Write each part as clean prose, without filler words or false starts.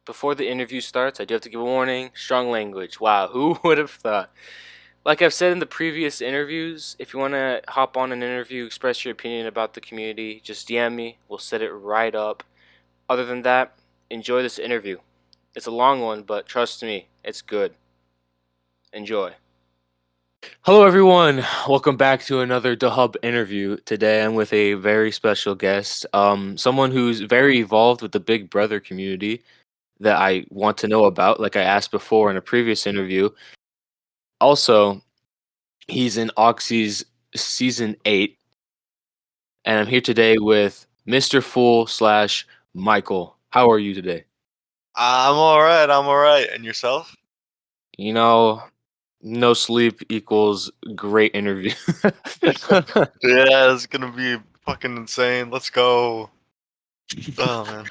before the interview starts, I do have to give a warning. Strong language. Wow, who would have thought? Like I've said in the previous interviews, if you want to hop on an interview, express your opinion about the community, just DM me. We'll set it right up. Other than that, enjoy this interview. It's a long one, but trust me, it's good. Enjoy. Hello, everyone. Welcome back to another The Hub interview. Today, I'm with a very special guest, someone who's very evolved with the Big Brother community that I want to know about, like I asked before in a previous interview. Also, he's in Oxy's season 8, and I'm here today with Mr. Fool slash Michael. How are you today? I'm all right. I'm all right. And yourself? You know, no sleep equals great interview. Yeah, it's gonna be fucking insane. Let's go. Oh man.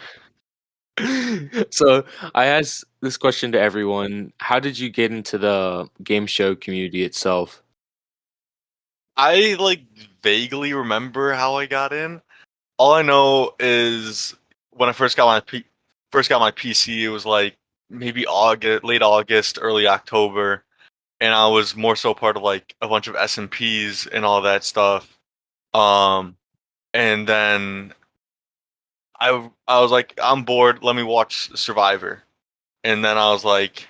So I asked this question to everyone. How did you get into the game show community itself? I like vaguely remember how I got in. All I know is when I first got my PC, it was like maybe August, late August, early October, and I was more so part of like a bunch of SMPs and all that stuff. Um, and then I was like, I'm bored. Let me watch Survivor. And then I was like,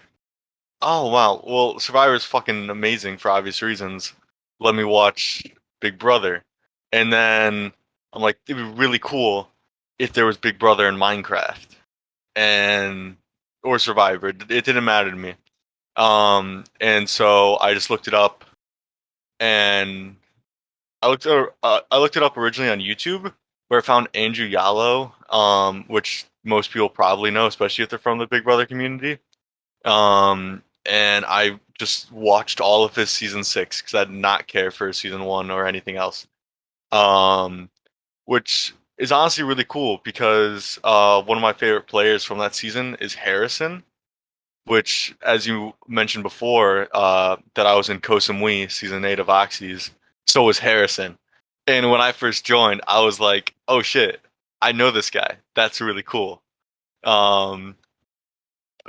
oh wow, well Survivor is fucking amazing for obvious reasons. Let me watch Big Brother. And then I'm like, it'd be really cool if there was Big Brother in Minecraft and or Survivor. It didn't matter to me. And so I just looked it up and I looked it up originally on YouTube where I found Andrew Yallo, which most people probably know, especially if they're from the Big Brother community. And I just watched all of his season 6 because I did not care for season 1 or anything else. Um, which is honestly really cool because one of my favorite players from that season is Harrison, which, as you mentioned before, that I was in Kosamui season 8 of Oxys, so was Harrison. And when I first joined, I was like, oh shit, I know this guy. That's really cool. Um,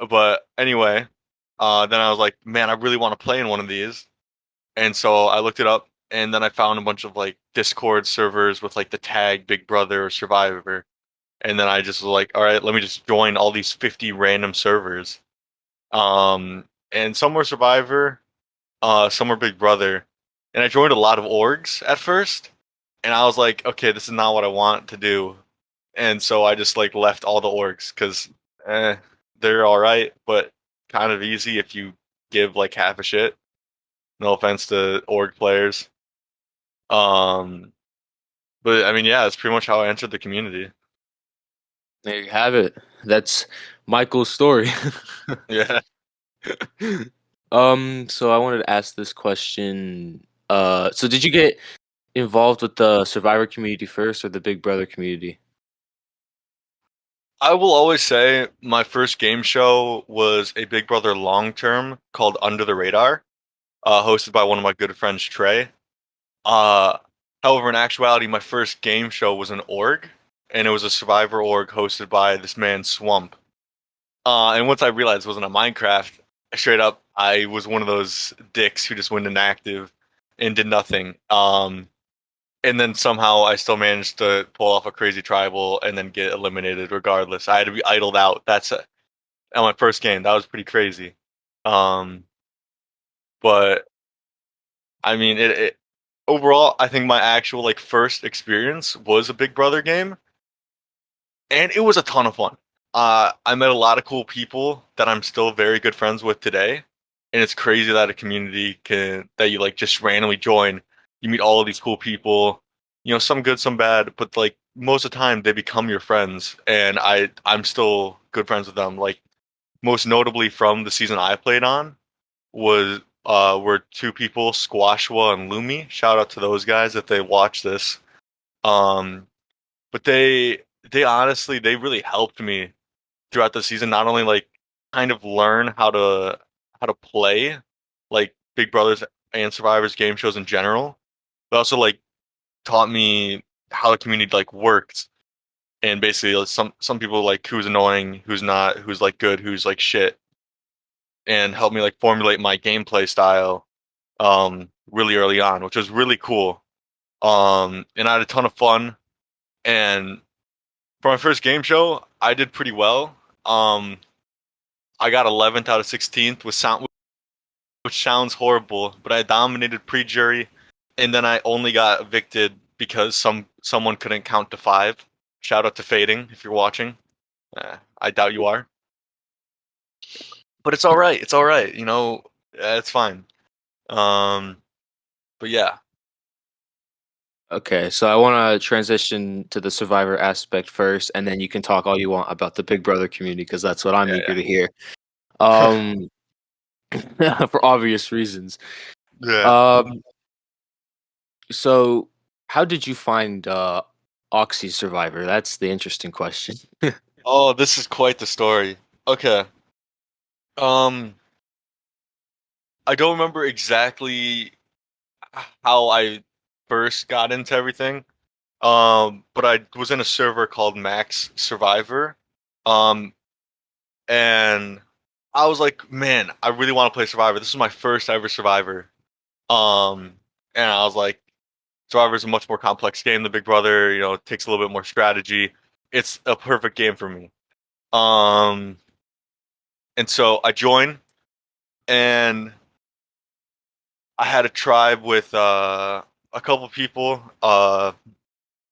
but anyway, then I was like, man, I really want to play in one of these. And so I looked it up and then I found a bunch of like Discord servers with like the tag Big Brother or Survivor. And then I just was like, all right, let me just join all these 50 random servers. And some were Survivor, some were Big Brother. And I joined a lot of orgs at first. And I was like, okay, this is not what I want to do. And so I just like left all the orgs because they're all right, but kind of easy if you give like half a shit. No offense to org players. Um, but I mean, yeah, that's pretty much how I entered the community. There you have it. That's Michael's story. Yeah. So I wanted to ask this question. So did you get involved with the Survivor community first or the Big Brother community? I will always say my first game show was a Big Brother long term called Under the Radar, hosted by one of my good friends, Trey. Uh, However, in actuality, my first game show was an org, and it was a Survivor org hosted by this man, Swamp. And once I realized it wasn't a Minecraft, straight up, I was one of those dicks who just went inactive and did nothing. And then somehow I still managed to pull off a crazy tribal and then get eliminated regardless. I had to be idled out. That's it. On my first game. That was pretty crazy. Um, but I mean, it overall, I think my actual like first experience was a Big Brother game, and it was a ton of fun. I met a lot of cool people that I'm still very good friends with today, and it's crazy that a community can that you like just randomly join. You meet all of these cool people, you know, some good, some bad, but like most of the time they become your friends, and I'm still good friends with them. Like most notably from the season I played on was were two people, Squashwa and Lumi. Shout out to those guys if they watch this. Um, but they honestly they really helped me throughout the season. Not only like kind of learn how to play like Big Brothers and Survivors game shows in general, but also like taught me how the community like worked. and basically like, some people like who's annoying, who's not, who's like good, who's like shit, and help me like formulate my gameplay style really early on, which was really cool. And I had a ton of fun. And for my first game show, I did pretty well. Um, I got 11th out of 16th, which sounds horrible, but I dominated pre-jury, and then I only got evicted because someone couldn't count to 5. Shout out to Fading if you're watching. I doubt you are, but it's all right. It's all right. It's fine. Um, but yeah, Okay, so I want to transition to the survivor aspect first, and then you can talk all you want about the Big Brother community because that's what I'm eager yeah, to hear. Um, for obvious reasons. yeah. Um, so how did you find Oxy Survivor? That's the interesting question. Oh, this is quite the story. Okay. Um, I don't remember exactly how I first got into everything. But I was in a server called Max Survivor. Um, and I was like, man, I really want to play Survivor. This is my first ever Survivor. Um, and I was like, Survivor is a much more complex game than Big Brother. It takes a little bit more strategy. It's a perfect game for me. Um, and so I joined, and I had a tribe with a couple people.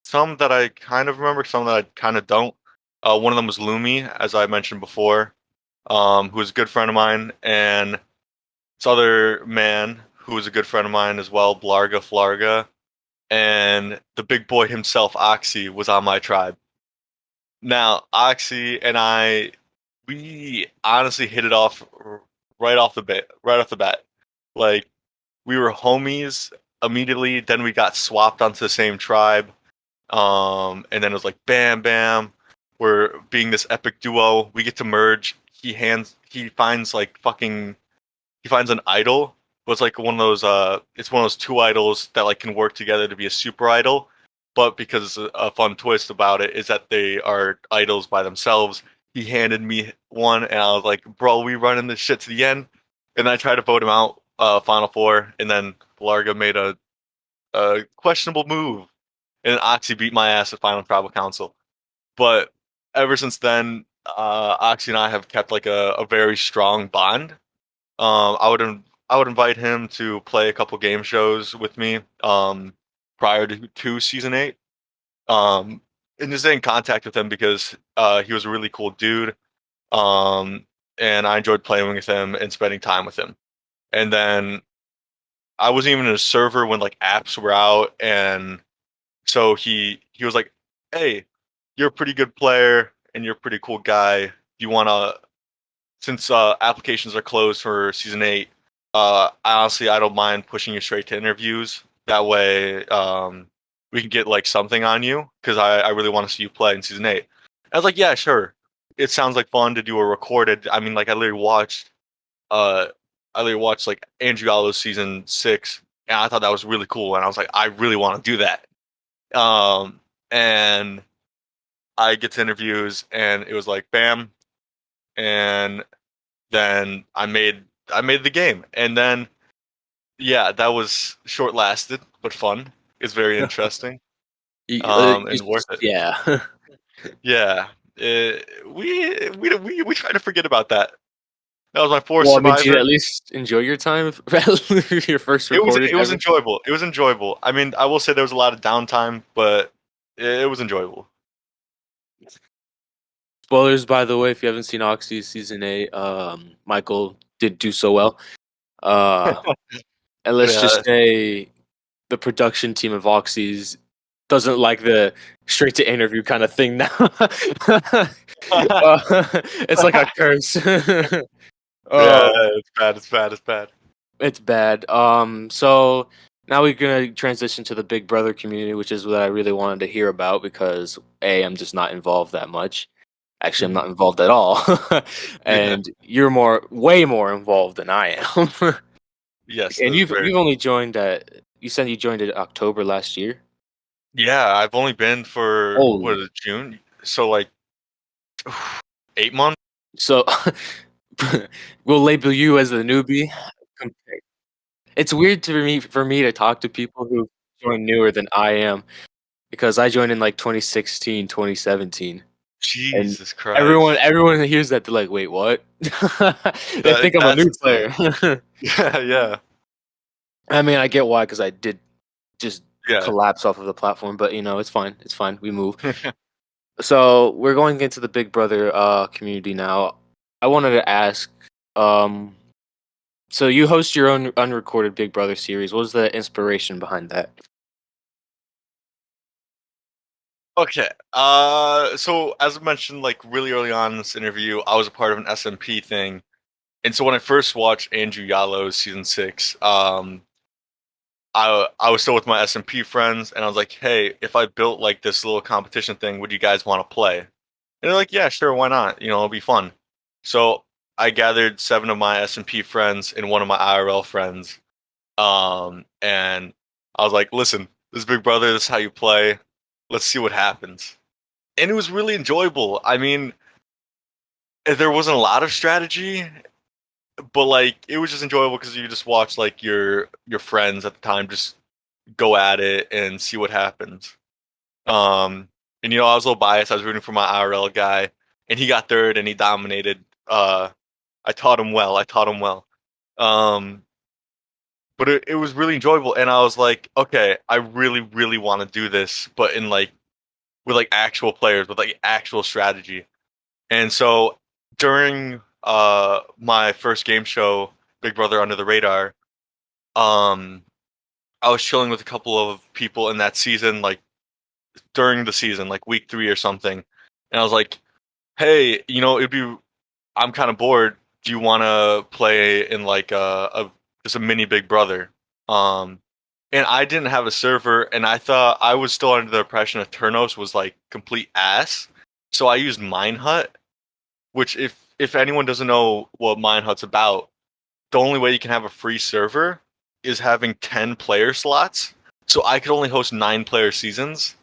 Some that I kind of remember, some that I kind of don't. One of them was Lumi, as I mentioned before, who was a good friend of mine, and this other man who was a good friend of mine as well, Blarga Flarga, and the big boy himself, Oxy, was on my tribe. Now, Oxy and I, we honestly hit it off right off the bat. Like, we were homies immediately, then we got swapped onto the same tribe. And then it was like bam, bam. We're being this epic duo. We get to merge. He finds like fucking he finds an idol. But it's like one of those it's one of those two idols that like can work together to be a super idol. But because a fun twist about it is that they are idols by themselves. He handed me one and I was like, bro, we running this shit to the end. And I tried to vote him out, Final Four, and then Larga made a questionable move and Oxy beat my ass at Final Tribal Council. But ever since then, Oxy and I have kept like a very strong bond. I would invite him to play a couple game shows with me prior to season 8. Um, and just stay in contact with him because he was a really cool dude. Um, and I enjoyed playing with him and spending time with him. And then I wasn't even in a server when like apps were out, and so he was like, "Hey, you're a pretty good player and you're a pretty cool guy. You wanna since applications are closed for season 8, honestly I don't mind pushing you straight to interviews. That way, we can get like something on you because I really want to see you play in season 8." I was like, "Yeah, sure. It sounds like fun to do a recorded." I mean, like uh, I literally watched like Andrew Gallo's season 6, and I thought that was really cool. And I was like, I really want to do that. And I get to interviews, and it was like bam, and then I made the game, and then yeah, that was short lasted but fun. It's very interesting, and worth it. Yeah. Yeah, we try to forget about that. That was my fourth Well, I mean, did you Survivor. at least enjoy your time? Your first recorded It was ever? enjoyable. It was enjoyable. I mean, I will say there was a lot of downtime, but it was enjoyable. Spoilers, by the way, if you haven't seen Oxy season 8, Michael did do so well. Uh, and let's Yeah. just say the production team of Oxy's doesn't like the straight to interview kind of thing now. It's like a curse. Yeah, um, it's bad. It's bad. It's bad. it's bad. So now we're gonna transition to the Big Brother community, which is what I really wanted to hear about because I'm just not involved that much. Actually, I'm not involved at all, Yeah. and you're way more involved than I am. Yes, And this is you've very. only joined at you said you joined in October last year. Yeah, I've only been for what Holy, is it, June? So like 8 months. So we'll label you as the newbie. Okay. It's weird to me to talk to people who joined newer than I am because I joined in like 2016, 2017, and Jesus everyone Christ. everyone that hears that they're like, "Wait, what?" They think I'm a That's new insane. player. Yeah, yeah, I mean, I get why because I did just yeah. collapse off of the platform, but it's fine. It's fine. We move. So we're going into the Big Brother community now. I wanted to ask, um, so you host your own unrecorded Big Brother series. What was the inspiration behind that? Okay. So as I mentioned, like really early on in this interview, I was a part of an SMP thing, and so when I first watched Andrew Yallow's season 6, I was still with my SMP friends, and I was like, hey, if I built like this little competition thing, would you guys want to play? And they're like, yeah, sure, why not? It'll be fun. So I gathered 7 of my SMP friends and one of my IRL friends, and I was like, listen, this is Big Brother. This is how you play. Let's see what happens. And it was really enjoyable. I mean, there wasn't a lot of strategy, but like it was just enjoyable because you just watch like your friends at the time just go at it and see what happens. And I was a little biased. I was rooting for my IRL guy, and he got third and he dominated. I taught him well. I taught him well. Um, but it was really enjoyable, and I was like, okay, I really, really want to do this, but in like with like actual players with like actual strategy. And so during my first game show, Big Brother Under the Radar, um, I was chilling with a couple of people in that season, like during the season, like week 3 or something. And I was like, hey, I'm kind of bored. Do you want to play in like a just a mini Big Brother? Um, and I didn't have a server, and I thought I was still under the impression that Turnos was like complete ass. So I used Minehut, which if anyone doesn't know what Minehut's about, the only way you can have a free server is having 10 player slots. So I could only host 9-player seasons.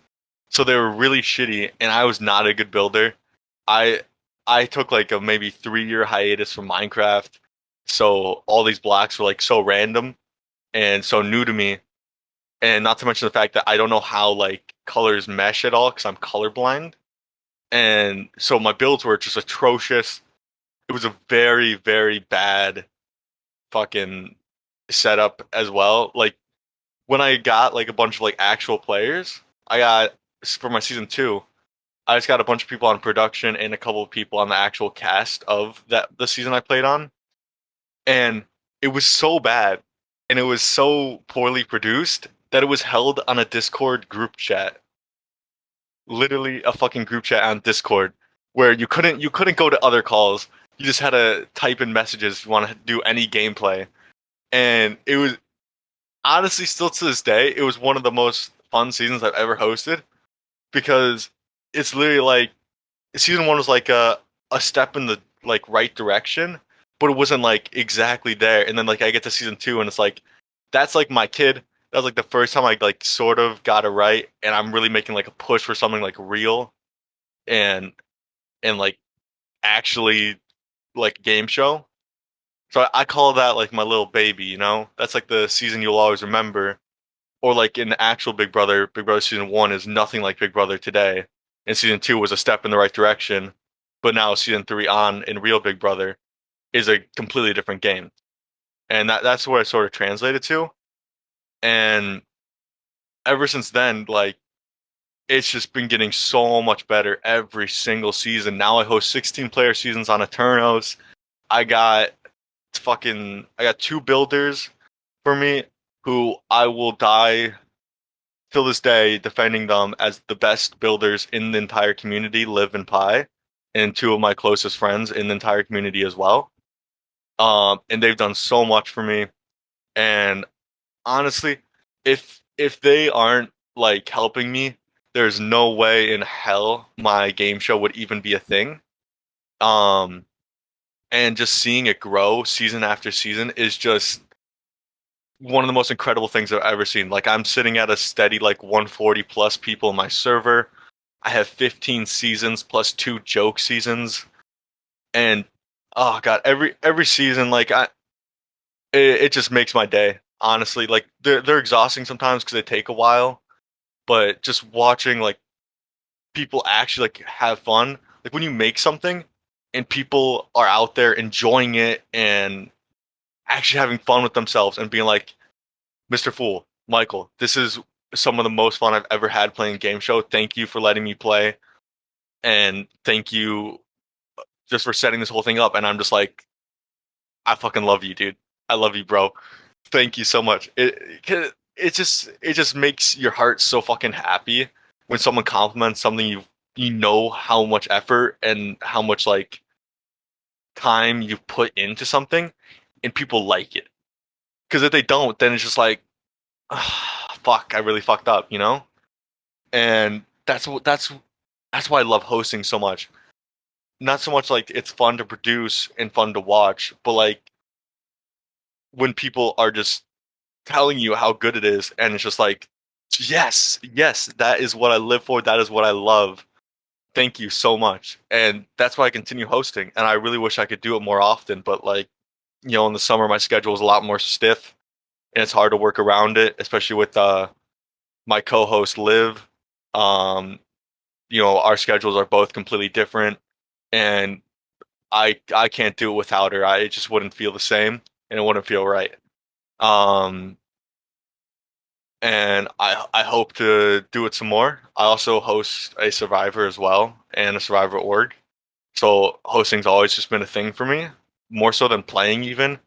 So they were really shitty, and I was not a good builder. I I took like a maybe 3-year hiatus from Minecraft. So all these blocks were like so random and so new to me. And not to mention the fact that I don't know how like colors mesh at all because I'm colorblind. And so my builds were just atrocious. It was a very, very bad fucking setup as well. Like when I got like a bunch of like actual players, I got for my season 2, I just got a bunch of people on production and a couple of people on the actual cast of the season I played on. And it was so bad and it was so poorly produced that it was held on a Discord group chat. Literally a fucking group chat on Discord where you couldn't go to other calls. You just had to type in messages if you want to do any gameplay. And it was honestly still to this day, it was one of the most fun seasons I've ever hosted because it's literally like season 1 was like a step in the like right direction, but it wasn't like exactly there. And then like I get to season 2 and it's like that's like my kid. That was like the first time I like sort of got it right, and I'm really making like a push for something like real and like actually like game show. So I call that like my little baby, That's like the season you'll always remember. Or like in the actual Big Brother, Big Brother season 1 is nothing like Big Brother today. And season 2 was a step in the right direction. But now season 3 on in real Big Brother is a completely different game. And that's what I sort of translated to. And ever since then, like it's just been getting so much better every single season. Now I host 16-player seasons on Eternos. I got I got 2 builders for me who I will die till this day defending them as the best builders in the entire community, Liv and Pi, and 2 of my closest friends in the entire community as well. And they've done so much for me. And honestly, if they aren't like helping me, there's no way in hell my game show would even be a thing. Um, and just seeing it grow season after season is just one of the most incredible things I've ever seen. Like I'm sitting at a steady like 140 plus people in my server. I have 15 seasons plus 2 joke seasons, and oh god, every season like it just makes my day. Honestly, like they're exhausting sometimes because they take a while, but just watching like people actually like have fun, like when you make something and people are out there enjoying it and actually having fun with themselves and being like, Mr. Fool, Michael, this is some of the most fun I've ever had playing game show. Thank you for letting me play, and thank you just for setting this whole thing up. And I'm just like, I fucking love you, dude. I love you, bro. Thank you so much. It just makes your heart so fucking happy when someone compliments something you know how much effort and how much like time you've put into something, and people like it. Because if they don't, then it's just like, ah, fuck, I really fucked up, you know. And that's why I love hosting so much. Not so much like it's fun to produce and fun to watch, but like when people are just telling you how good it is, and it's just like, yes, yes, that is what I live for. That is what I love. Thank you so much. And that's why I continue hosting. And I really wish I could do it more often, but like, in the summer my schedule is a lot more stiff and it's hard to work around it, especially with my co-host Liv. Um, our schedules are both completely different, and I can't do it without her. It just wouldn't feel the same, and it wouldn't feel right. Um, and I hope to do it some more. I also host a Survivor as well and a Survivor org. So hosting's always just been a thing for me, more so than playing even,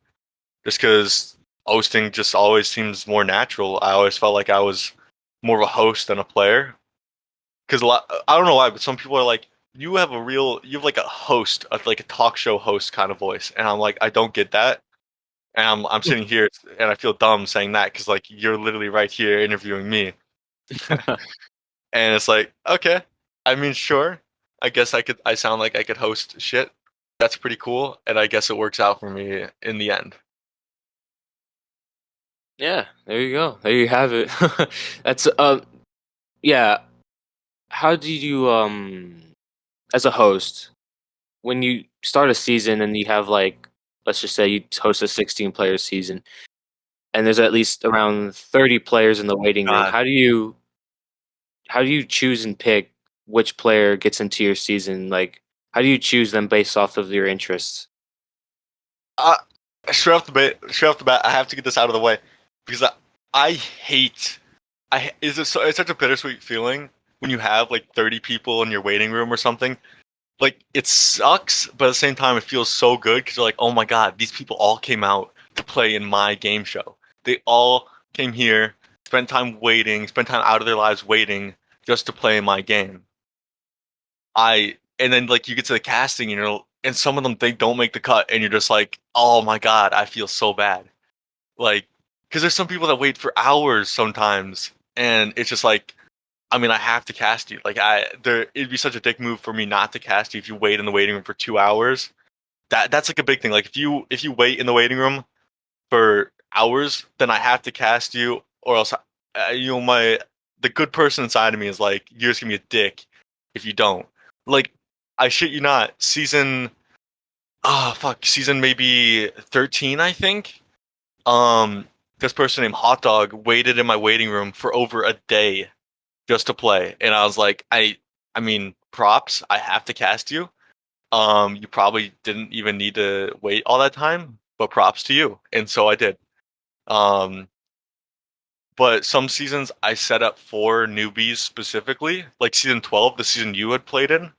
just because hosting just always seems more natural. I always felt like I was more of a host than a player. Because I don't know why, but some people are like, you have like a host, like a talk show host kind of voice, and I'm like, I don't get that. And I'm sitting here and I feel dumb saying that because like you're literally right here interviewing me, and it's like, okay, I mean, sure, I guess I sound like I could host shit. That's pretty cool, and I guess it works out for me in the end. Yeah, there you go. There you have it. That's yeah. How do you as a host, when you start a season and you have like, let's just say you host a 16 player season and there's at least around 30 players in the waiting room. God, How do you choose and pick which player gets into your season? Like, how do you choose them based off of your interests? uh, straight off the bat, I have to get this out of the way because I hate. It's such a bittersweet feeling when you have like 30 people in your waiting room or something. Like it sucks, but at the same time, it feels so good because you're like, oh my god, these people all came out to play in my game show. They all came here, spent time waiting, spent time out of their lives waiting just to play in my game. And then like you get to the casting, and some of them they don't make the cut, and you're just like, oh my god, I feel so bad. Like, because there's some people that wait for hours sometimes, and it's just like, I mean, I have to cast you. Like, it'd be such a dick move for me not to cast you if you wait in the waiting room for 2 hours. That's like a big thing. Like, if you wait in the waiting room for hours, then I have to cast you, or else, my the good person inside of me is like, you're just gonna be a dick if you don't. Like, I shit you not, season maybe 13, I think. Um, this person named Hot Dog waited in my waiting room for over a day just to play. And I was like, I mean, props. I have to cast you. You probably didn't even need to wait all that time, but props to you. And so I did. Um, but some seasons I set up for newbies specifically, like season 12, the season you had played in,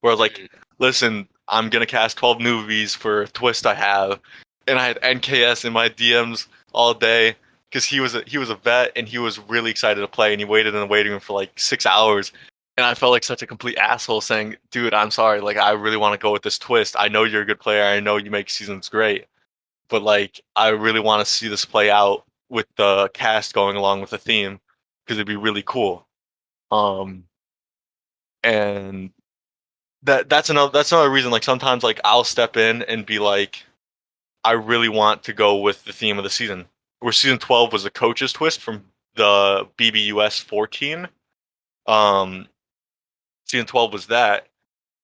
where I was like, listen, I'm gonna cast 12 newbies for a twist I have, and I had NKS in my DMs all day because he was a vet and he was really excited to play, and he waited in the waiting room for like 6 hours, and I felt like such a complete asshole saying, dude, I'm sorry, like I really want to go with this twist. I know you're a good player. I know you make seasons great, but like I really want to see this play out with the cast going along with the theme because it'd be really cool. Um, and that's another reason like sometimes like I'll step in and be like I really want to go with the theme of the season. Where season 12 was a coach's twist from the BBUS 14. Um season 12 was that.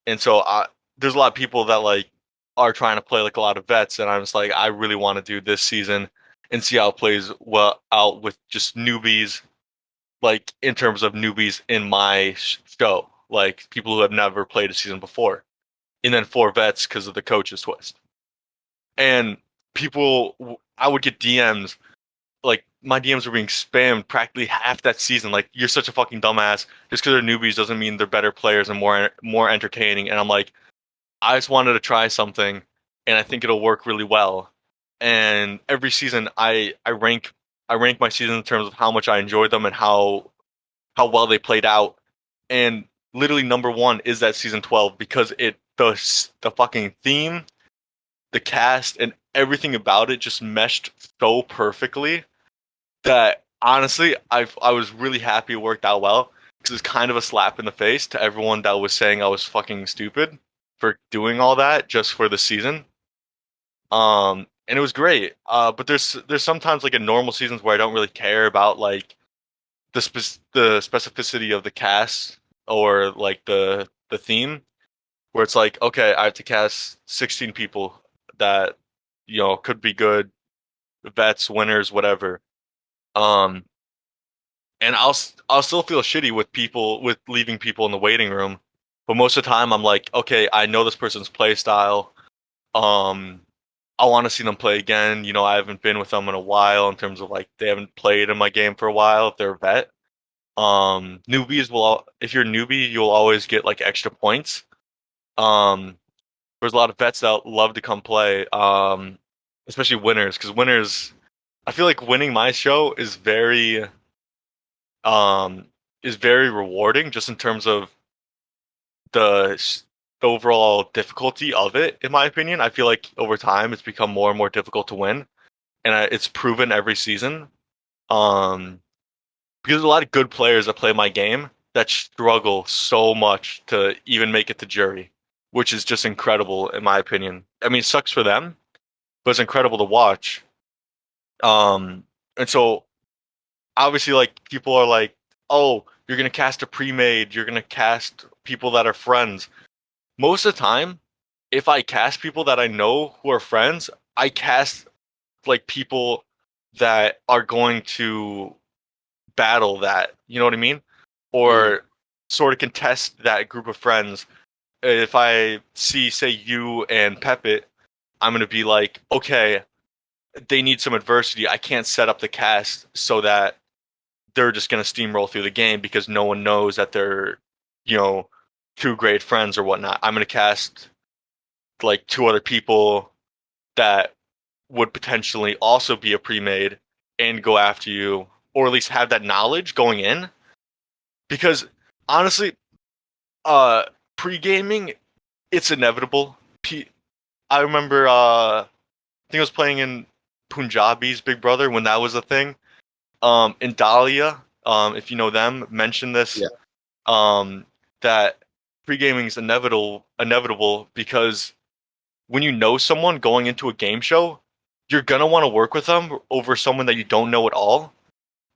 And so there's a lot of people that like are trying to play like a lot of vets, and I'm just like, I really want to do this season and see how it plays well out with just newbies, like in terms of newbies in my show, like people who have never played a season before, and then four vets because of the coaches twist. And I would get DMs, like my DMs were being spammed practically half that season. Like, you're such a fucking dumbass. Just because they're newbies doesn't mean they're better players and more entertaining. And I'm like, I just wanted to try something, and I think it'll work really well. And every season, I rank my season in terms of how much I enjoyed them and how well they played out. And literally number one is that season 12 because the fucking theme, the cast, and everything about it just meshed so perfectly that honestly, I was really happy it worked out well because it's kind of a slap in the face to everyone that was saying I was fucking stupid for doing all that just for the season. And it was great. But there's sometimes like in normal seasons where I don't really care about like the specificity of the cast or like the theme, where it's like, okay, I have to cast 16 people that could be good vets, winners, whatever. Um, and I'll still feel shitty with people with leaving people in the waiting room, but most of the time I'm like, okay, I know this person's play style. Um, I want to see them play again. I haven't been with them in a while in terms of like they haven't played in my game for a while if they're a vet. If you're a newbie, you'll always get like extra points. Um, there's a lot of vets that love to come play. Especially winners, because winners, I feel like winning my show um is very rewarding just in terms of the the overall difficulty of it. In my opinion, I feel like over time it's become more and more difficult to win, and it's proven every season. Um, because there's a lot of good players that play my game that struggle so much to even make it to jury, which is just incredible in my opinion. I mean, it sucks for them, but it's incredible to watch. Um, and so obviously, like people are like, "Oh, you're gonna cast a pre-made. You're gonna cast people that are friends." Most of the time, if I cast people that I know who are friends, I cast like people that are going to battle that. You know what I mean? Mm. Or sort of contest that group of friends. If I see, say, you and Pepit, I'm gonna be like, okay, they need some adversity. I can't set up the cast so that they're just gonna steamroll through the game because no one knows that they're, you know, two great friends or whatnot. I'm gonna cast like two other people that would potentially also be a pre-made and go after you, or at least have that knowledge going in. Because honestly, uh, pre-gaming, it's inevitable. I remember, I think I was playing in Punjabi's Big Brother when that was a thing. And Dahlia, if you know them, mentioned this. Yeah. Um, that pre-gaming is inevitable because when you know someone going into a game show, you're gonna want to work with them over someone that you don't know at all,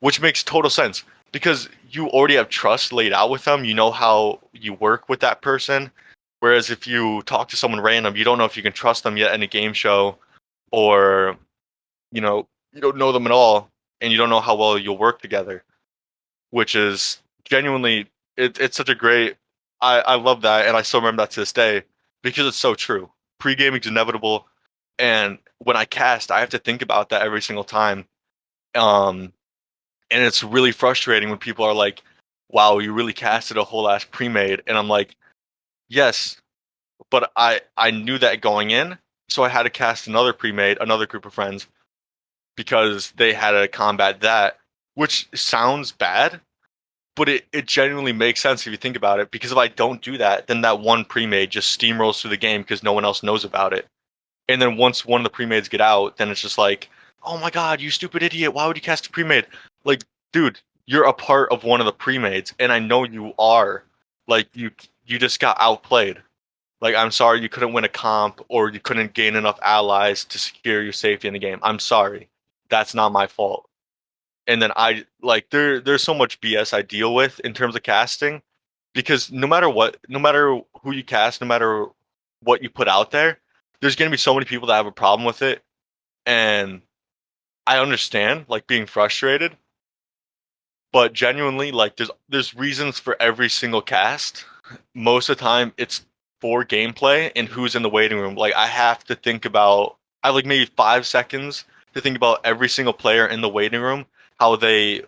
which makes total sense because you already have trust laid out with them. You know how you work with that person. Whereas if you talk to someone random, you don't know if you can trust them yet in a game show, or you don't know them at all, and you don't know how well you'll work together. Which is genuinely, it's such a great. I love that, and I still remember that to this day because it's so true. Pre-gaming is inevitable, and when I cast, I have to think about that every single time. Um, and it's really frustrating when people are like, "Wow, you really casted a whole ass pre-made," and I'm like, "Yes, but I knew that going in, so I had to cast another pre-made, another group of friends because they had to combat that, which sounds bad, but it genuinely makes sense if you think about it. Because if I don't do that, then that one pre-made just steamrolls through the game because no one else knows about it. And then once one of the pre-mades get out, then it's just like, oh my god, you stupid idiot! Why would you cast a pre-made? Like, dude, you're a part of one of the pre-mades, and I know you are. Like, you just got outplayed. Like, I'm sorry you couldn't win a comp or you couldn't gain enough allies to secure your safety in the game. I'm sorry. That's not my fault. And then I like there's so much BS I deal with in terms of casting because no matter what, no matter who you cast, no matter what you put out there, there's going to be so many people that have a problem with it. And I understand like being frustrated, but genuinely like there's reasons for every single cast. Most of the time it's for gameplay and who's in the waiting room. Like I have to think about I have like maybe 5 seconds to think about every single player in the waiting room, how they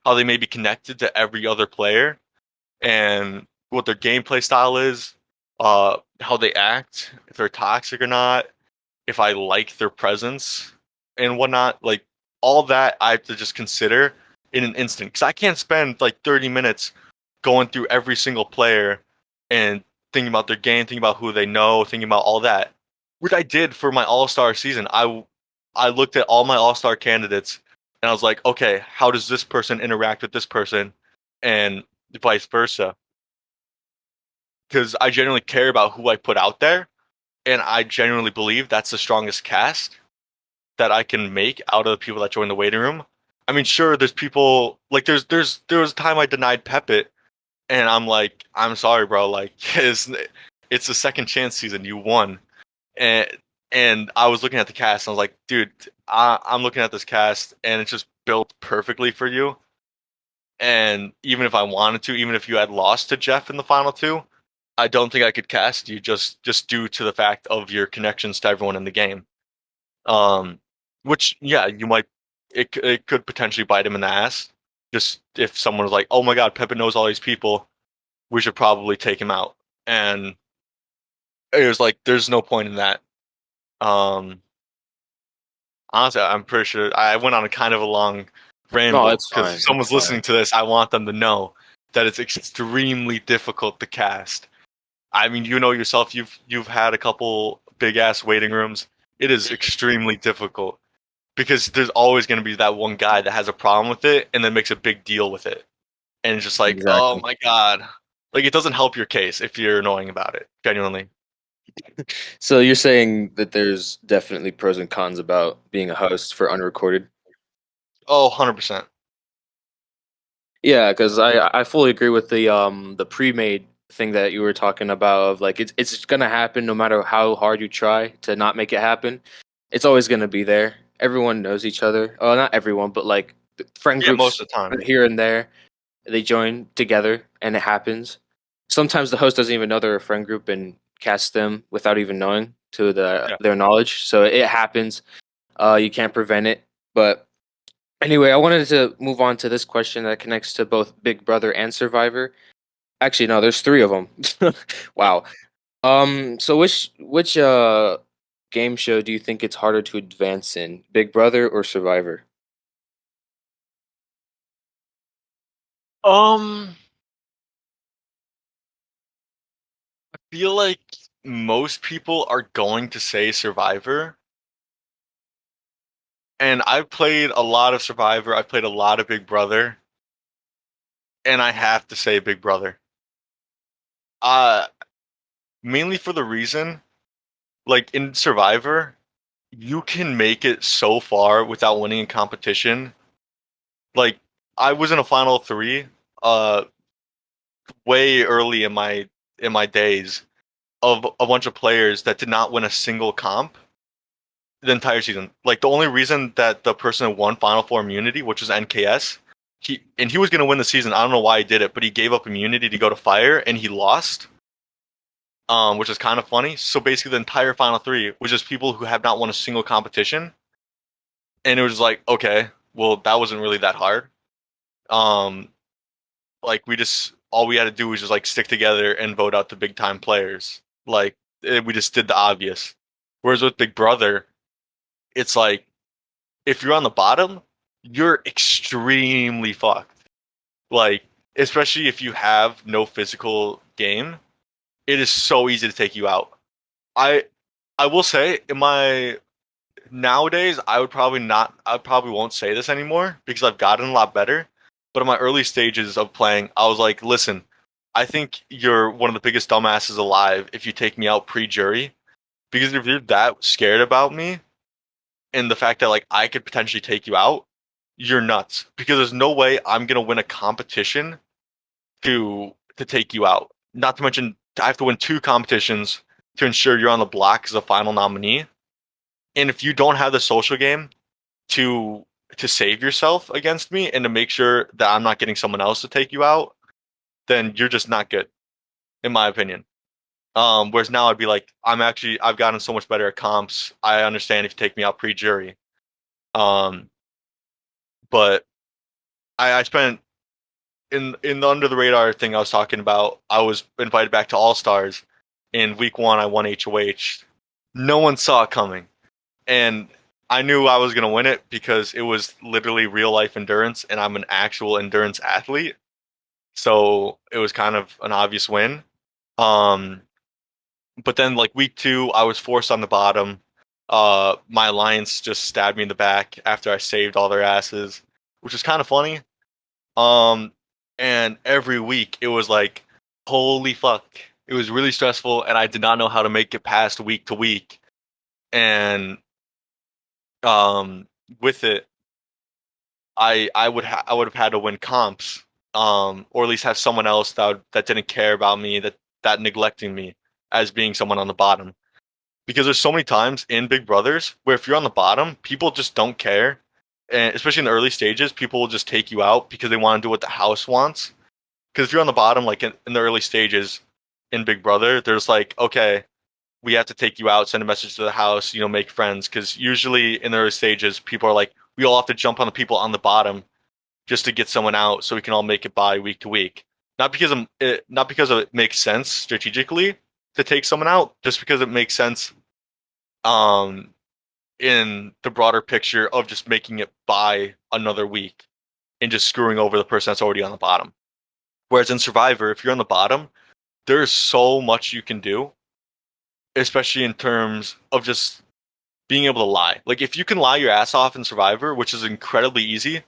how they may be connected to every other player and what their gameplay style is, how they act, if they're toxic or not, if I like their presence and whatnot. Like all that I have to just consider in an instant because I can't spend like 30 minutes going through every single player and thinking about their game, thinking about who they know, thinking about all that, which I did for my All Star season. I looked at all my All Star candidates and I was like, okay, how does this person interact with this person, and vice versa, because I genuinely care about who I put out there, and I genuinely believe that's the strongest cast that I can make out of the people that join the waiting room. I mean, sure, there's people like there was a time I denied Pepit, and I'm like, I'm sorry, bro. Like, it's the second chance season. You won, and I was looking at the cast, and I was like, dude, I'm looking at this cast, and it's just built perfectly for you. And even if I wanted to, even if you had lost to Jeff in the final two, I don't think I could cast you just due to the fact of your connections to everyone in the game. Um, which yeah, you might it could potentially bite him in the ass. Just if someone was like, "Oh my God, Pepe knows all these people, we should probably take him out." And it was like, there's no point in that. Um, Honestly, I'm pretty sure I went on a kind of a long No, ramble it's because fine. if It's someone's fine. listening to this, I want them to know that it's extremely difficult to cast. I mean, you know yourself, you've had a couple big ass waiting rooms. It is Mhm. extremely difficult because there's always going to be that one guy that has a problem with it and then makes a big deal with it. And it's just like, oh Exactly. my God. Like, it doesn't help your case if you're annoying about it, genuinely. So you're saying that there's definitely pros and cons about being a host for unrecorded? Oh, 100%. Yeah, because I fully agree with the pre-made thing that you were talking about of like it's gonna happen no matter how hard you try to not make it happen. It's always gonna be there. Everyone knows each other. Oh, not everyone, but like friend Yeah, most groups of the time. here and there, they join together and it happens. Sometimes the host doesn't even know they're a friend group and casts them without even knowing to Yeah. their knowledge. So it happens. You can't prevent it. But anyway, I wanted to move on to this question that connects to both Big Brother and Survivor. Actually, no, there's three of them. Wow. So which game show do you think it's harder to advance in, Big Brother or Survivor? Um, I feel like most people are going to say Survivor. And I've played a lot of Survivor. I've played a lot of Big Brother. And I have to say Big Brother. Uh, Mainly for the reason, like in Survivor, you can make it so far without winning a competition. Like I was in a final three, uh, way early in my days of a bunch of players that did not win a single comp the entire season. Like the only reason that the person who won Final Four immunity, which was NKS, he was gonna win the season. I don't know why he did it, but he gave up immunity to go to Fire and he lost. Which is kind of funny. So basically, the entire Final Three was just people who have not won a single competition, and it was like, okay, well, that wasn't really that hard. Um, like we just all we had to do was just like stick together and vote out the big time players. Like we just did the obvious. Whereas with Big Brother, it's like if you're on the bottom, you're extremely fucked. Like especially if you have no physical game, it is so easy to take you out. I I will say in my nowadays I would probably not I probably won't say this anymore because I've gotten a lot better. But in my early stages of playing, I was like, listen, I think you're one of the biggest dumbasses alive if you take me out pre-jury. Because if you're that scared about me and the fact that like I could potentially take you out, you're nuts. Because there's no way I'm gonna win a competition to take you out. Not to mention, I have to win 2 competitions to ensure you're on the block as a final nominee. And if you don't have the social game to save yourself against me and to make sure that I'm not getting someone else to take you out, then you're just not good, in my opinion. Whereas now I'd be like, I've gotten so much better at comps. I understand if you take me out pre-jury. Um, but I spent in the under the radar thing I was talking about. I was invited back to All Stars. In week 1, I won HOH. No one saw it coming, and I knew I was gonna win it because it was literally real life endurance, and I'm an actual endurance athlete. So it was kind of an obvious win. Um, but then like week 2, I was forced on the bottom. My alliance just stabbed me in the back after I saved all their asses, which was kind of funny. Um, and every week it was like, holy fuck. It was really stressful, and I did not know how to make it past week to week. And with it, I would have had to win comps, or at least have someone else that didn't care about me, that neglecting me as being someone on the bottom. Because there's so many times in Big Brothers where if you're on the bottom, people just don't care, and especially in the early stages, people will just take you out because they want to do what the house wants. Because if you're on the bottom, like in the early stages in Big Brother, there's like, okay, we have to take you out, send a message to the house, make friends. Because usually in the early stages, people are like, we all have to jump on the people on the bottom just to get someone out, so we can all make it by week to week. Not because it makes sense strategically to take someone out, just because it makes sense um, in the broader picture of just making it by another week and just screwing over the person that's already on the bottom. Whereas in Survivor, if you're on the bottom, there's so much you can do, especially in terms of just being able to lie. Like if you can lie your ass off in Survivor, which is incredibly easy,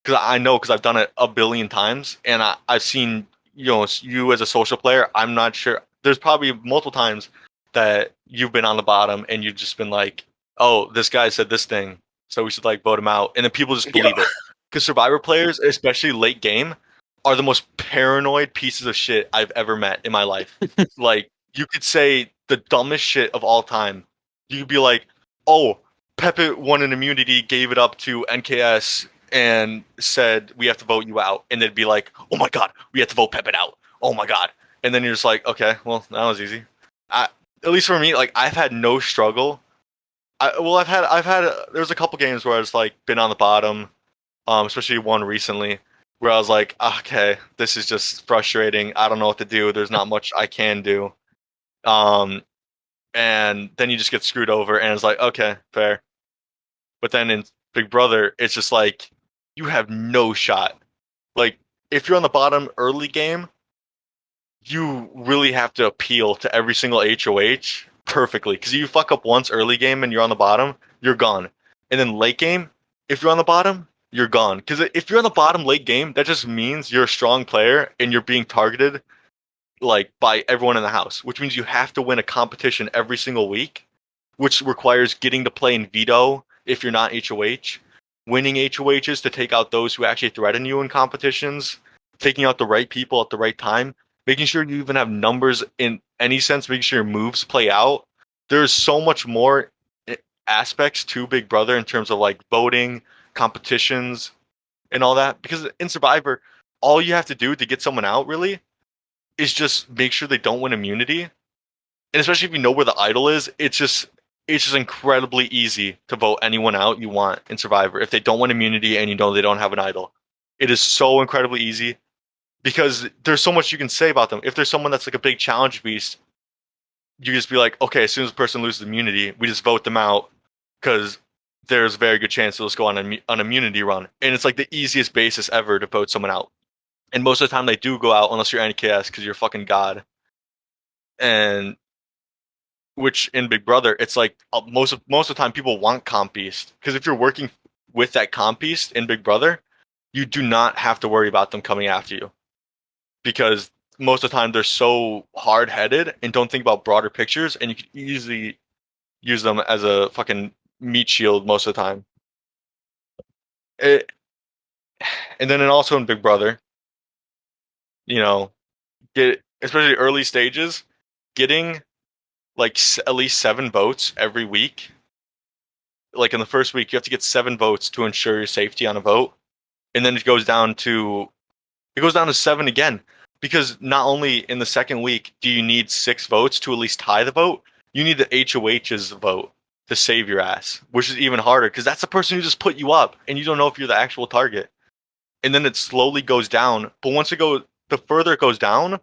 because I know because I've done it a billion times, and I've seen you as a social player. I'm not sure. There's probably multiple times that you've been on the bottom and you've just been like, "Oh, this guy said this thing, so we should like vote him out," and then people just Yeah. believe it. Because Survivor players, especially late game, are the most paranoid pieces of shit I've ever met in my life. Like you could say the dumbest shit of all time. You could be like, "Oh, Pepe won an immunity, gave it up to NKS, and said we have to vote you out," and they'd be like, "Oh my god, we have to vote Pepe out. Oh my god," and then you're just like, "Okay, well that was easy." I, at least for me, like I've had no struggle. There's a couple games where I was like been on the bottom, especially one recently where I was like, okay, this is just frustrating. I don't know what to do. There's not much I can do. Um, and then you just get screwed over, and it's like, okay, fair. But then in Big Brother, it's just like you have no shot. Like if you're on the bottom early game, you really have to appeal to every single HOH perfectly. Because you fuck up once early game and you're on the bottom, you're gone. And then late game, if you're on the bottom, you're gone. Because if you're on the bottom late game, that just means you're a strong player and you're being targeted like by everyone in the house, which means you have to win a competition every single week, which requires getting to play in veto if you're not HOH, winning HOHs to take out those who actually threaten you in competitions, taking out the right people at the right time, making sure you even have numbers in any sense, making sure your moves play out. There's so much more aspects to Big Brother in terms of like voting, competitions, and all that. Because in Survivor, all you have to do to get someone out really is just make sure they don't win immunity, and especially if you know where the idol is, it's just incredibly easy to vote anyone out you want in Survivor if they don't win immunity and you know they don't have an idol. It is so incredibly easy because there's so much you can say about them. If there's someone that's like a big challenge beast, you just be like, okay, as soon as the person loses immunity, we just vote them out because there's a very good chance they'll just go on an immunity run, and it's like the easiest basis ever to vote someone out. And most of the time they do go out unless you're NKS because you're fucking god. And which in Big Brother, it's like most of the time people want comp beast because if you're working with that comp beast in Big Brother, you do not have to worry about them coming after you because most of the time they're so hard headed and don't think about broader pictures, and you can easily use them as a fucking meat shield most of the time. It, and then also in Big Brother, you know, get especially early stages, getting like at least 7 votes every week. Like in the first week, you have to get 7 votes to ensure your safety on a vote, and then it goes down to 7 again because not only in the second week do you need 6 votes to at least tie the vote, you need the HOH's vote to save your ass, which is even harder because that's the person who just put you up, and you don't know if you're the actual target. And then it slowly goes down, but the further it goes down,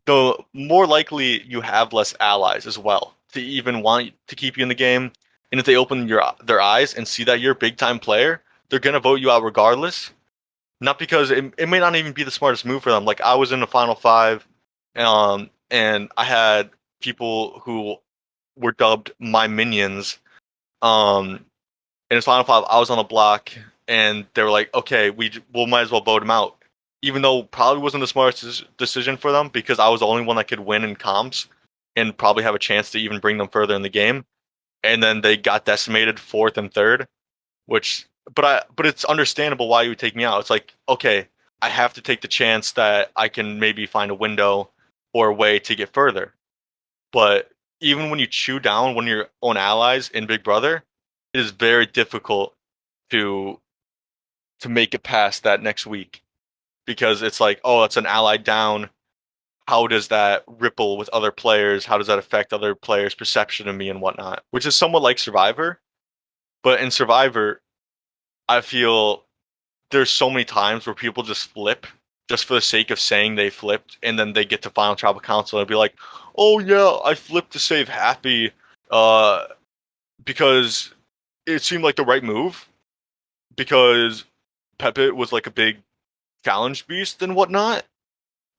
the more likely you have less allies as well to even want to keep you in the game. And if they open their eyes and see that you're a big time player, they're gonna vote you out regardless. Not because it may not even be the smartest move for them. Like I was in the final five, and I had people who were dubbed my minions. In his final five, I was on the block, and they were like, "Okay, we'll might as well vote him out," even though probably wasn't the smartest decision for them because I was the only one that could win in comps and probably have a chance to even bring them further in the game. And then they got decimated fourth and third, which but it's understandable why you would take me out. It's like, okay, I have to take the chance that I can maybe find a window or a way to get further. But even when you chew down one of your own allies in Big Brother, it is very difficult to make it past that next week because it's like, oh, it's an ally down. How does that ripple with other players? How does that affect other players' perception of me and whatnot? Which is somewhat like Survivor, but in Survivor, I feel there's so many times where people just flip just for the sake of saying they flipped, and then they get to Final Tribal Council and be like, "Oh yeah, I flipped to save Happy, uh, because it seemed like the right move because Pepe was like a big challenge beast and whatnot."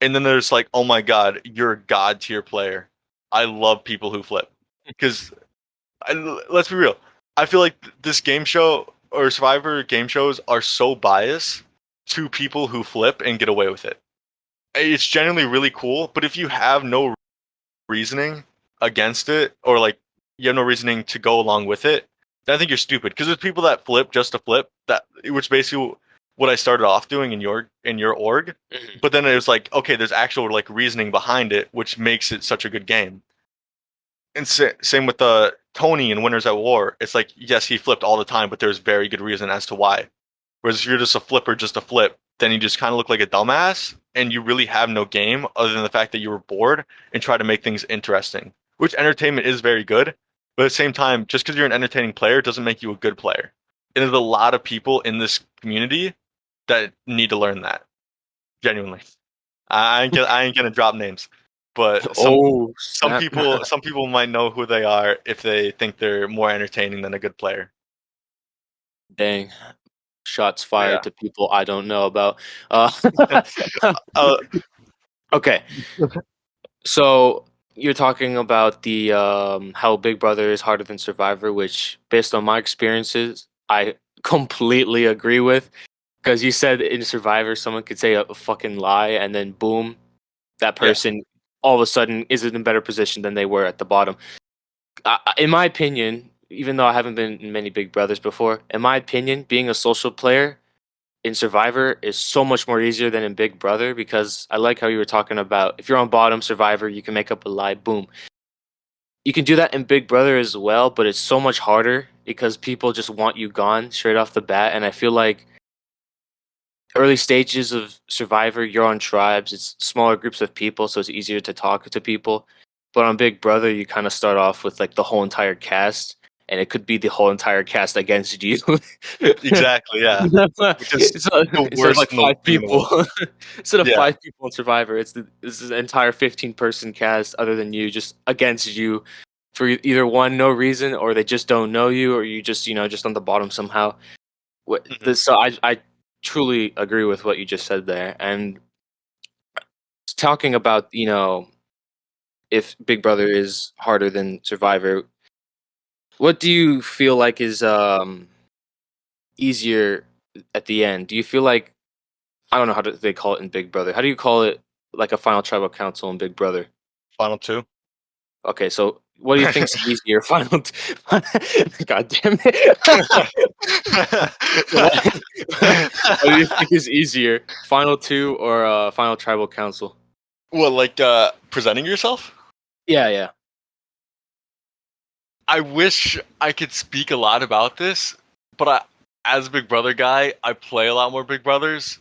And then there's like, "Oh my god, you're a god tier player." I love people who flip because let's be real. I feel like this game show or Survivor game shows are so biased to people who flip and get away with it. It's genuinely really cool, but if you have no reasoning against it, or like you have no reasoning to go along with it, then I think you're stupid. Because there's people that flip just to flip, that which basically what I started off doing in your org. Mhm. But then it was like, okay, there's actual like reasoning behind it, which makes it such a good game. And same with Tony in Winners at War. It's like, yes, he flipped all the time, but there's very good reason as to why. Whereas if you're just a flipper, just a flip, then you just kind of look like a dumbass, and you really have no game other than the fact that you were bored and try to make things interesting. Which entertainment is very good, but at the same time, just because you're an entertaining player doesn't make you a good player. And there's a lot of people in this community that need to learn that. Genuinely, I ain't gonna drop names, but Oh snap! some people might know who they are if they think they're more entertaining than a good player. Dang, shots Yeah. fired to people I don't know about. Uh, Uh, okay, so you're talking about the how Big Brother is harder than Survivor, which, based on my experiences, I completely agree with. Because you said in Survivor, someone could say a fucking lie, and then boom, that yeah. person all of a sudden is in a better position than they were at the bottom. In my opinion, even though I haven't been in many Big Brothers before, in my opinion, being a social player in Survivor is so much more easier than in Big Brother because I like how you were talking about if you're on bottom Survivor, you can make up a lie, boom. You can do that in Big Brother as well, but it's so much harder because people just want you gone straight off the bat. And I feel like early stages of Survivor, you're on tribes, it's smaller groups of people, so it's easier to talk to people. But on Big Brother, you kind of start off with like the whole entire cast, and it could be the whole entire cast against you. Exactly, yeah. Which is So, the instead of worst like five thing in the people, world. instead of Yeah. five people in Survivor, this is an entire 15-person cast other than you, just against you for either one, no reason, or they just don't know you, or you just just on the bottom somehow. Mhm. So I truly agree with what you just said there. And talking about if Big Brother is harder than Survivor, what do you feel like is easier at the end? Do you feel like, I don't know they call it in Big Brother. How do you call it, like a final tribal council in Big Brother? Final two. Okay, so What do you think's easier? God damn it! what, what do you think is easier, Final Two or Final Tribal Council? Well, like presenting yourself? Yeah, yeah. I wish I could speak a lot about this, but as a Big Brother guy, I play a lot more Big Brothers,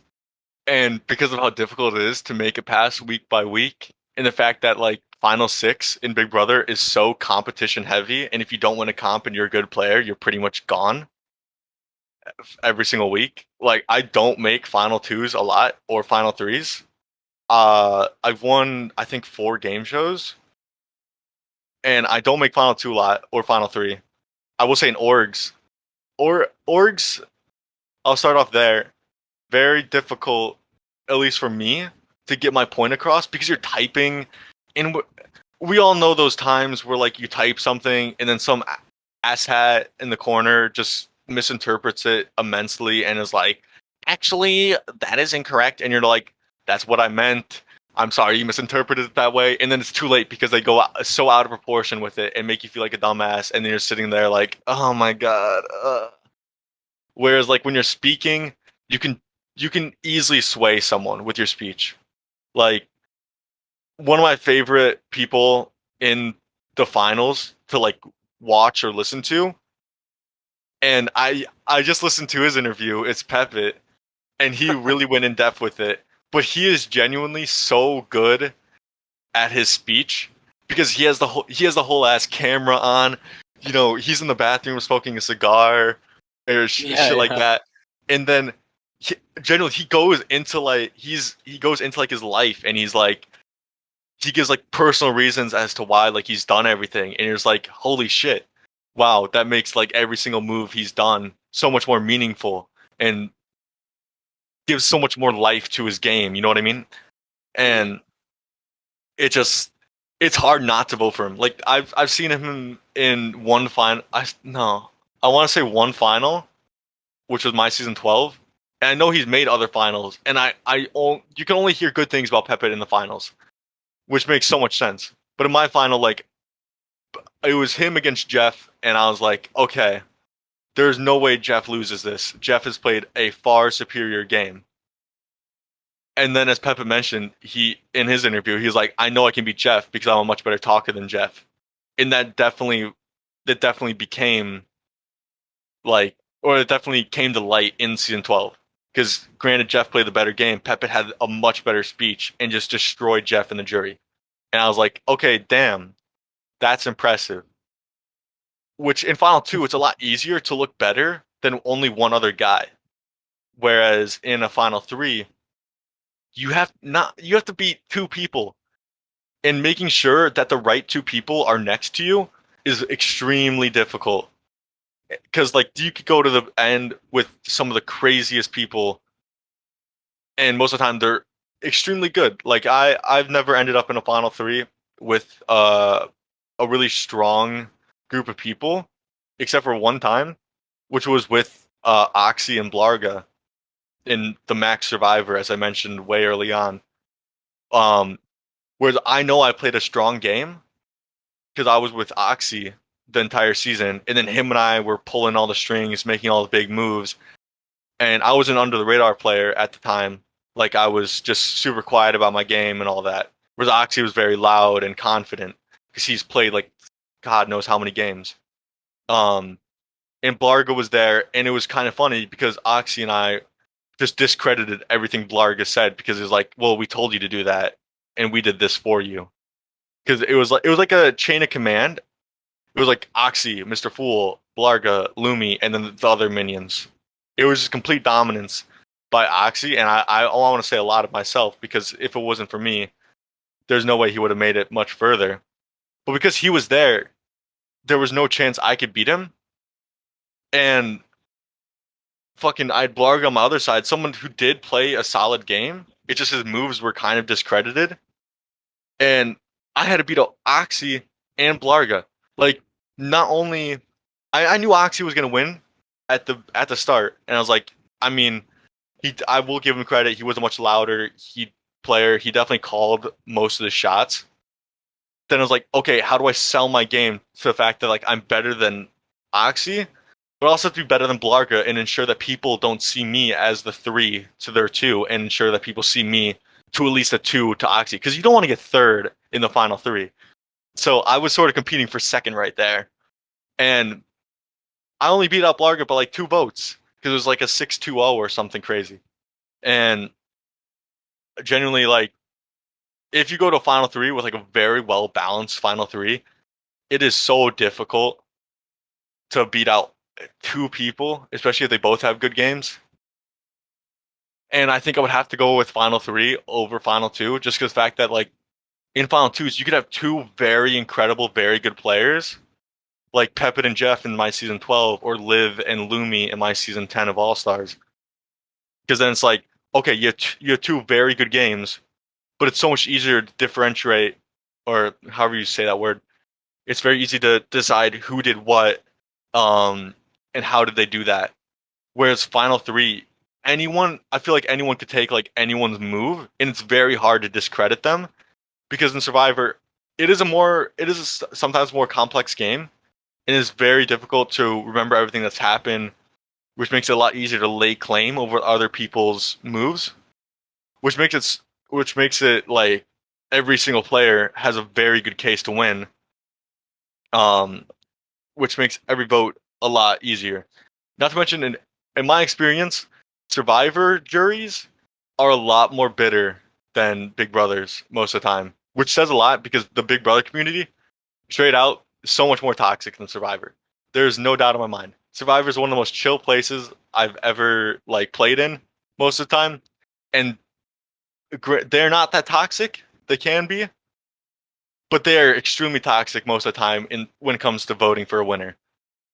and because of how difficult it is to make it past week by week, and the fact that like Final Six in Big Brother is so competition heavy, and if you don't win a comp and you're a good player, you're pretty much gone every single week. Like I don't make Final Twos a lot or Final Threes. I've won I think 4 game shows, and I don't make Final Two a lot or Final Three. I will say in orgs, or orgs. I'll start off there. Very difficult, at least for me, to get my point across because you're typing, and we all know those times where like you type something and then some asshat in the corner just misinterprets it immensely and is like, actually, that is incorrect, and you're like, that's what I meant. I'm sorry you misinterpreted it that way, and then it's too late because they go so out of proportion with it and make you feel like a dumbass, and then you're sitting there like, oh my god. Whereas like when you're speaking, you can you can easily sway someone with your speech. Like one of my favorite people in the finals to like watch or listen to, and I just listened to his interview. It's Peppet, and he really went in depth with it. But he is genuinely so good at his speech because he has the whole ass camera on. You know, he's in the bathroom smoking a cigar or Yeah, shit like yeah. that, and then generally he goes into like he goes into like his life, and he's like he gives like personal reasons as to why like he's done everything, and you're just like, holy shit, wow, that makes like every single move he's done so much more meaningful and gives so much more life to his game. You know what I mean? Mhm. And it just it's hard not to vote for him. Like I've seen him in one final. I want to say one final, which was my season 12. And I know he's made other finals, and you can only hear good things about Pepe in the finals, which makes so much sense. But in my final, like it was him against Jeff, and I was like, okay, there's no way Jeff loses this. Jeff has played a far superior game. And then, as Pepe mentioned, he in his interview, he was like, "I know I can beat Jeff because I'm a much better talker than Jeff," and that definitely became like, or it definitely came to light in season 12. Because granted, Jeff played the better game, Pepe had a much better speech and just destroyed Jeff and the jury. And I was like, okay, damn, that's impressive. Which in Final Two, it's a lot easier to look better than only one other guy. Whereas in a Final Three, you have to beat 2 people, and making sure that the right 2 people are next to you is extremely difficult. Because like you could go to the end with some of the craziest people, and most of the time they're extremely good. Like I've never ended up in a Final Three with a really strong group of people, except for one time, which was with Oxy and Blarga in the Max Survivor, as I mentioned way early on. Um, whereas I know I played a strong game because I was with Oxy the entire season, and then him and I were pulling all the strings, making all the big moves, and I was an under the radar player at the time. Like I was just super quiet about my game and all that. Whereas Oxy was very loud and confident because he's played like God knows how many games. Um, and Blarga was there, and it was kind of funny because Oxy and I just discredited everything Blarga said because it was like, well, we told you to do that, and we did this for you. Because it was like a chain of command. It was like Oxy, MrFool, Blarga, Lumi, and then the other minions. It was just complete dominance by Oxy, and I want to say a lot of myself because if it wasn't for me, there's no way he would have made it much further. But because he was there, there was no chance I could beat him. And fucking, I had Blarg on my other side, someone who did play a solid game. It's just his moves were kind of discredited, and I had to beat Oxy and Blarga. Like, not only I knew Oxy was gonna win at the start, and I was like, I mean, I will give him credit. He was a much louder he definitely called most of the shots, then I was like, okay, how do I sell my game to the fact that like I'm better than Oxy, but also to be better than Blarga and ensure that people don't see me as the 3 to their 2 and ensure that people see me to at least a 2 to Oxy because you don't want to get third in the final 3. So I was sort of competing for second right there. And I only beat out Blarga by like 2 votes because it was like a 6-2-0 or something crazy. And genuinely, like, if you go to a final 3 with like a very well balanced final 3, it is so difficult to beat out 2 people, especially if they both have good games. And I think I would have to go with final 3 over final 2, just because the fact that like in final 2s you could have 2 very incredible, very good players, like Pepit and Jeff in my season 12, or Liv and Lumi in my season 10 of All Stars. Because then it's like, okay, you have 2 very good games, but it's so much easier to differentiate, or however you say that word. It's very easy to decide who did what, um, and how did they do that. Whereas Final 3, I feel like anyone could take like anyone's move, and it's very hard to discredit them because in Survivor, it is a sometimes more complex game, and it's very difficult to remember everything that's happened, which makes it a lot easier to lay claim over other people's moves, which makes it like every single player has a very good case to win, um, which makes every vote a lot easier. Not to mention, in my experience, Survivor juries are a lot more bitter than Big Brothers most of the time, which says a lot because the Big Brother community, straight out, is so much more toxic than Survivor. There's no doubt in my mind. Survivor is one of the most chill places I've ever like played in most of the time, and they're not that toxic. They can be, but they're extremely toxic most of the time in when it comes to voting for a winner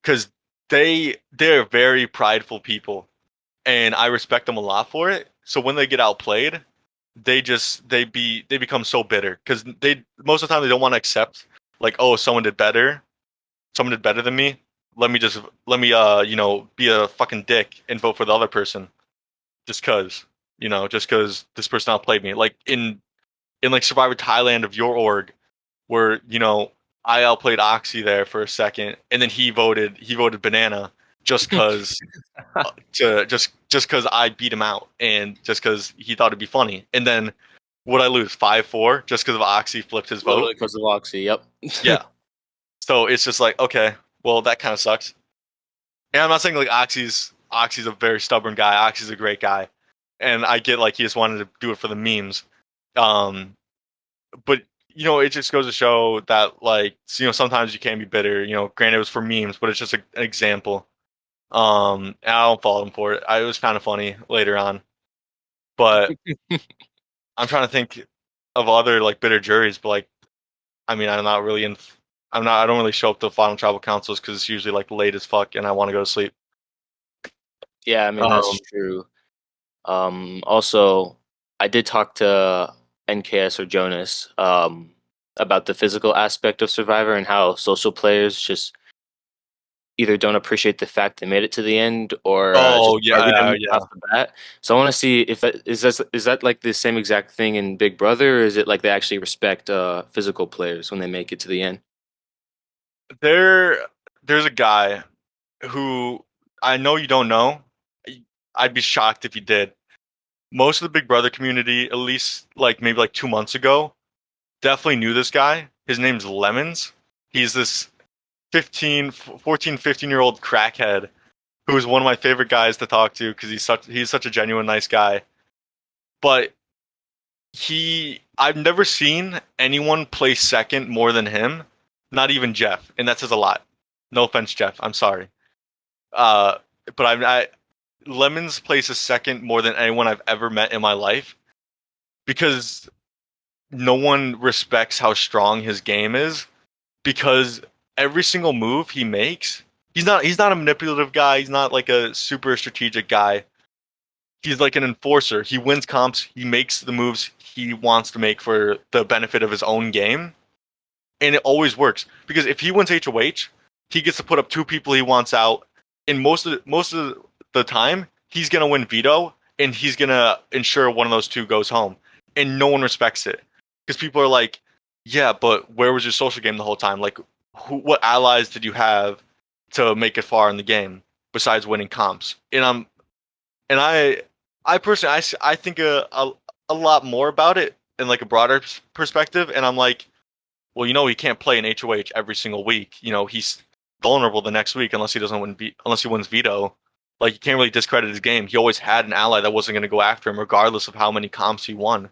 because they're very prideful people, and I respect them a lot for it. So when they get outplayed, they become so bitter because they most of the time they don't want to accept like, oh, someone did better than me. Let me be a fucking dick and vote for the other person just cause just cause this person outplayed me. Like in like Survivor Thailand of your org, where I outplayed Oxy there for a second, and then he voted banana just cause to just cause I beat him out, and just cause he thought it'd be funny, and then would I lose 5-4 just because of Oxy flipped his vote? Literally because of Oxy. Yep. Yeah. So it's just like, okay, well that kind of sucks. And I'm not saying like Oxy's a very stubborn guy. Oxy's a great guy, and I get like he just wanted to do it for the memes. Um, but it just goes to show that like sometimes you can be bitter. Granted it was for memes, but it's just an example. And I don't fault him for it. It was kind of funny later on, but I'm trying to think of other like bitter juries. But like, I mean, I'm not really in. I'm not. I don't really show up to final tribal councils because it's usually like late as fuck, and I want to go to sleep. Yeah, I mean that's Um, true. Also, I did talk to NKS or Jonas about the physical aspect of Survivor and how social players just either don't appreciate the fact they made it to the end or just oh target yeah, them yeah. off the bat. So I want to see if is that like the same exact thing in Big Brother, or is it like they actually respect physical players when they make it to the end? There, there's a guy who I know you don't know. I'd be shocked if you did. Most of the Big Brother community, at least like maybe like 2 months ago, definitely knew this guy. His name's Lemons. He's this 15-year-old crackhead who is one of my favorite guys to talk to because he's such a genuine nice guy. But I've never seen anyone play second more than him, not even Jeff, and that says a lot. No offense, Jeff. I'm sorry. Uh, but Lemons places second more than anyone I've ever met in my life because no one respects how strong his game is because every single move he makes, he's not a manipulative guy, he's not like a super strategic guy. He's like an enforcer. He wins comps, he makes the moves he wants to make for the benefit of his own game, and it always works because if he wins HOH, he gets to put up 2 people he wants out, and most of the time he's gonna win veto, and he's gonna ensure one of those 2 goes home, and no one respects it because people are like, Yeah, but where was your social game the whole time? Like, what allies did you have to make it far in the game besides winning comps? And I personally, I think a lot more about it in like a broader perspective. And I'm like, well, he can't play in HOH every single week. He's vulnerable the next week unless he doesn't unless he wins veto. Like, you can't really discredit his game. He always had an ally that wasn't going to go after him, regardless of how many comps he won.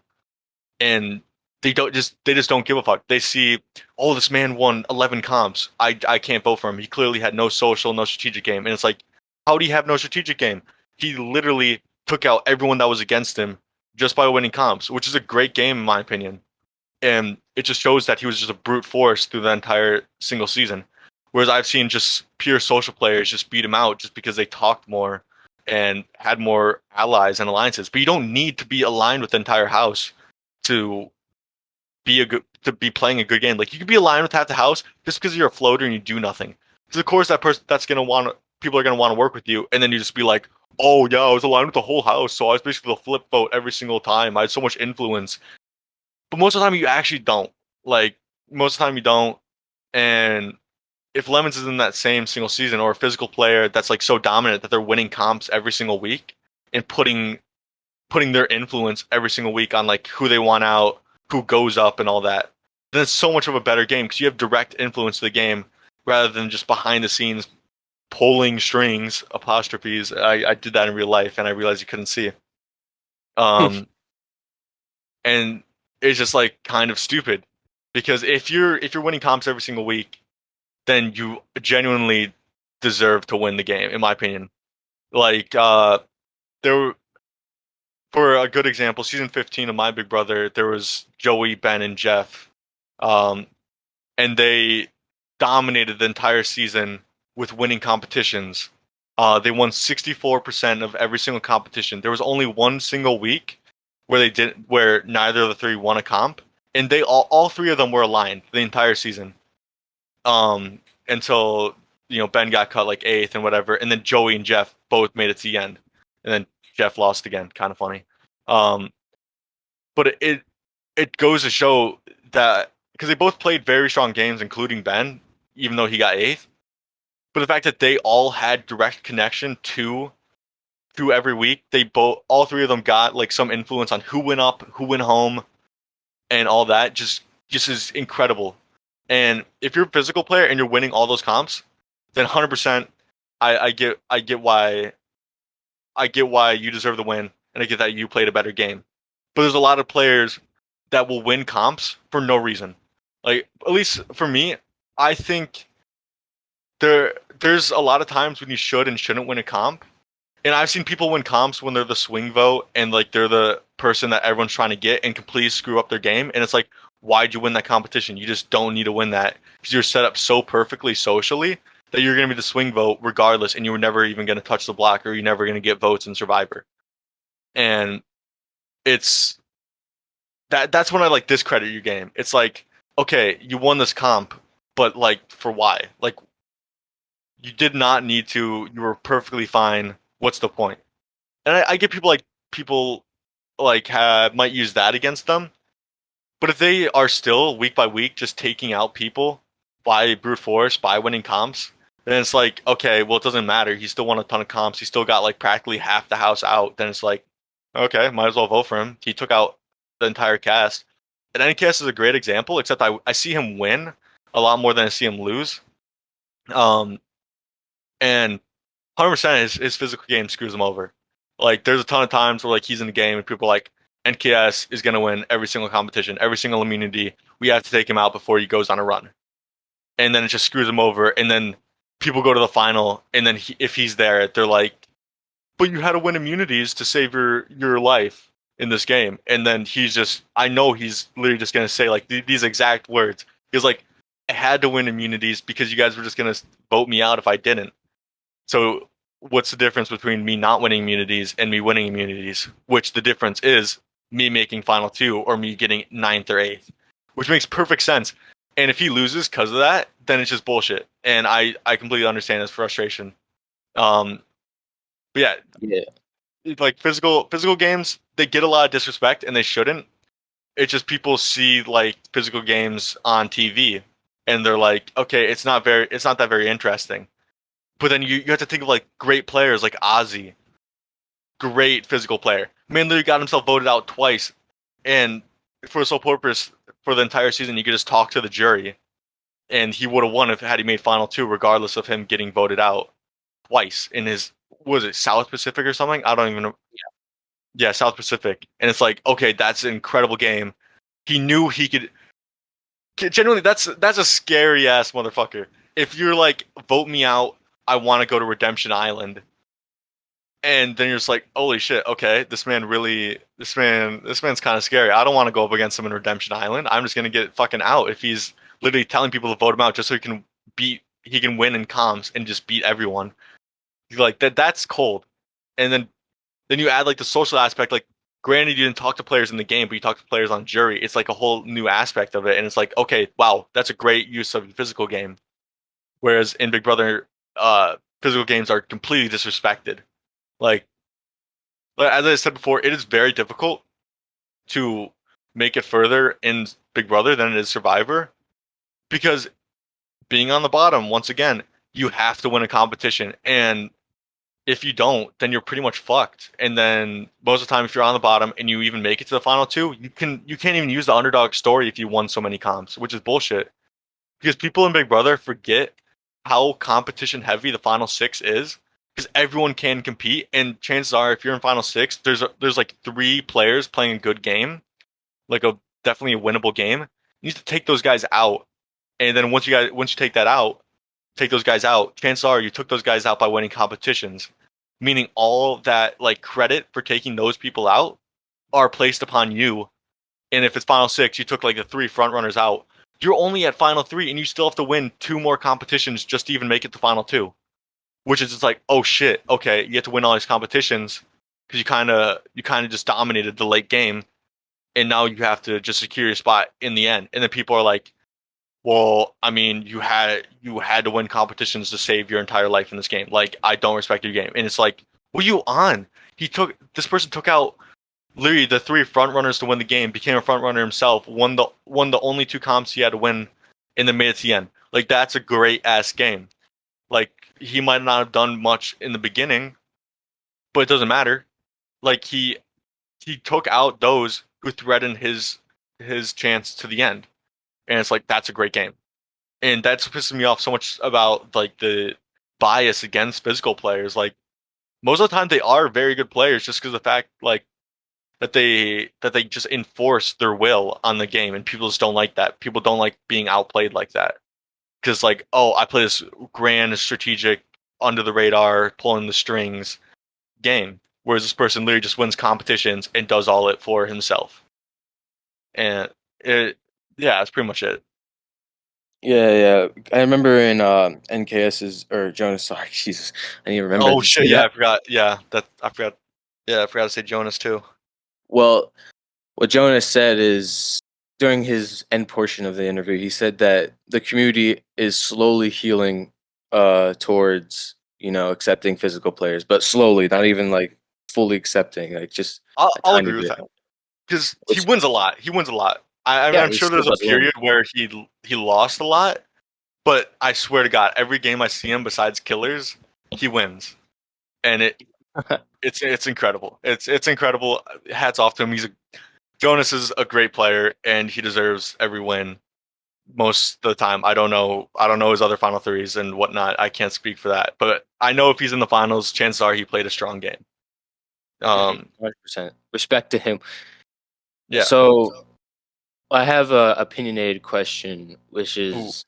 And they just don't give a fuck. They see, oh, this man won 11 comps. I can't vote for him. He clearly had no social, no strategic game. And it's like, how do you have no strategic game? He literally took out everyone that was against him just by winning comps, which is a great game in my opinion. And it just shows that he was just a brute force through the entire single season. Whereas I've seen just pure social players just beat him out just because they talked more and had more allies and alliances. But you don't need to be aligned with the entire house to be playing a good game. Like, you could be aligned with half the house just because you're a floater and you do nothing. Because of course that person that's gonna want people are gonna want to work with you, and then you just be like, oh yeah, I was aligned with the whole house, so I was basically the flip vote every single time. I had so much influence, but most of the time you actually don't. Like, most of the time you don't. And if Lemons is in that same single season, or a physical player that's like so dominant that they're winning comps every single week and putting their influence every single week on like who they want out, who goes up, and all that, then it's so much of a better game because you have direct influence to the game rather than just behind the scenes pulling strings apostrophes. I did that in real life and I realized you couldn't see. Um, and it's just like kind of stupid because if you're winning comps every single week, then you genuinely deserve to win the game, in my opinion. Like there for a good example, season 15 of My Big Brother, there was Joey, Ben, and Jeff, um, and they dominated the entire season with winning competitions. They won 64% of every single competition. There was only one single week where neither of the three won a comp, and they all three of them were aligned the entire season. Um, until Ben got cut like eighth and whatever, and then Joey and Jeff both made it to the end, and then Jeff lost again. Kind of funny. Um, but it goes to show that because they both played very strong games, including Ben, even though he got eighth. But the fact that they all had direct connection to every week, all three of them got like some influence on who went up, who went home, and all that. Just is incredible. And if you're a physical player and you're winning all those comps, then 100%, I get why you deserve the win, and I get that you played a better game. But there's a lot of players that will win comps for no reason. Like, at least for me, I think there's a lot of times when you should and shouldn't win a comp. And I've seen people win comps when they're the swing vote and like they're the person that everyone's trying to get and completely screw up their game. And it's like, why'd you win that competition? You just don't need to win that because you're set up so perfectly socially that you're going to be the swing vote regardless, and you were never even going to touch the block, or you're never going to get votes in Survivor. And it's that's when I like discredit your game. It's like, okay, you won this comp, but like for why? Like, you did not need to. You were perfectly fine. What's the point? And I get people like might use that against them. But if they are still week by week just taking out people by brute force, by winning comps, then it's like, okay, well, it doesn't matter. He still won a ton of comps. He still got like practically half the house out. Then it's like, okay, might as well vote for him. He took out the entire cast. And NCast is a great example, except I see him win a lot more than I see him lose. Um, and 100% his physical game screws him over. Like, there's a ton of times where like he's in the game and people are like, NKS is gonna win every single competition, every single immunity. We have to take him out before he goes on a run, and then it just screws him over. And then people go to the final, and then if he's there, they're like, "But you had to win immunities to save your life in this game." And then I know he's literally just gonna say like these exact words. He's like, "I had to win immunities because you guys were just gonna vote me out if I didn't." So what's the difference between me not winning immunities and me winning immunities? Which the difference is me making final two or me getting ninth or eighth, which makes perfect sense. And if he loses because of that, then it's just bullshit. And I completely understand his frustration. Um, but yeah, Yeah. like physical games, they get a lot of disrespect and they shouldn't. It's just people see like physical games on TV, and they're like, okay, it's not that very interesting. But then you have to think of like great players like Ozzy, great physical player. Man literally got himself voted out twice, and for the sole purpose for the entire season, you could just talk to the jury, and he would have won if had he made final two, regardless of him getting voted out twice in his was it South Pacific or something? I don't even know. Yeah, South Pacific, and it's like okay, that's an incredible game. He knew he could. Genuinely, that's a scary ass motherfucker. If you're like vote me out, I want to go to Redemption Island, and then you're just like, holy shit, okay, this man's kind of scary. I don't want to go up against him in Redemption Island. I'm just gonna get fucking out if he's literally telling people to vote him out just so he can win in comms and just beat everyone. Like that's cold. And then you add like the social aspect, like granted you didn't talk to players in the game, but you talked to players on jury. It's like a whole new aspect of it, and it's like, okay, wow, that's a great use of the physical game. Whereas in Big Brother, physical games are completely disrespected. Like as I said before, it is very difficult to make it further in Big Brother than it is Survivor because being on the bottom, once again, you have to win a competition. And if you don't, then you're pretty much fucked. And then most of the time, if you're on the bottom and you even make it to the final two, you can't even use the underdog story if you won so many comps, which is bullshit. Because people in Big Brother forget how competition heavy the final six is. Because everyone can compete, and chances are, if you're in final six, there's like three players playing a good game, like a definitely a winnable game. You need to take those guys out, and then once you take those guys out. Chances are you took those guys out by winning competitions, meaning all that like credit for taking those people out are placed upon you. And if it's final six, you took like the three front runners out. You're only at final three, and you still have to win two more competitions just to even make it to final two. Which is just like, oh shit, okay, you have to win all these competitions because you kind of just dominated the late game, and now you have to just secure your spot in the end. And then people are like, well, I mean, you had to win competitions to save your entire life in this game. Like, I don't respect your game. And it's like, what are you on? This person took out literally the three front runners to win the game, became a front runner himself, won the only two comps he had to win, and then made it to the end. Like that's a great ass game. Like he might not have done much in the beginning, but it doesn't matter. Like he took out those who threatened his chance to the end. And it's like that's a great game. And that's pissing me off so much about like the bias against physical players. Like most of the time they are very good players just because of the fact like that they just enforce their will on the game, and people just don't like that. People don't like being outplayed like that because like, oh, I play this grand strategic under the radar pulling the strings game, whereas this person literally just wins competitions and does all it for himself. And it yeah, that's pretty much it. Yeah, yeah. I remember in NKS's or Jonas. Sorry, Jesus, I need to remember Oh to say shit, yeah, that. I forgot. Yeah, I forgot to say Jonas too. Well, what Jonas said is during his end portion of the interview, he said that the community is slowly healing towards, accepting physical players, but slowly, not even like fully accepting, like just a I'll tiny agree with bit. that because he Which wins a lot. He wins a lot. yeah, I'm he sure still there's a does win. period where he lost a lot, but I swear to God, every game I see him besides Killers, he wins, and it's incredible. It's incredible. Hats off to him. Jonas is a great player, and he deserves every win. Most of the time, I don't know his other final threes and whatnot. I can't speak for that, but I know if he's in the finals, chances are he played a strong game. Mhm, Um, 100%. Respect to him. yeah. So I have a opinionated question, which Ooh. is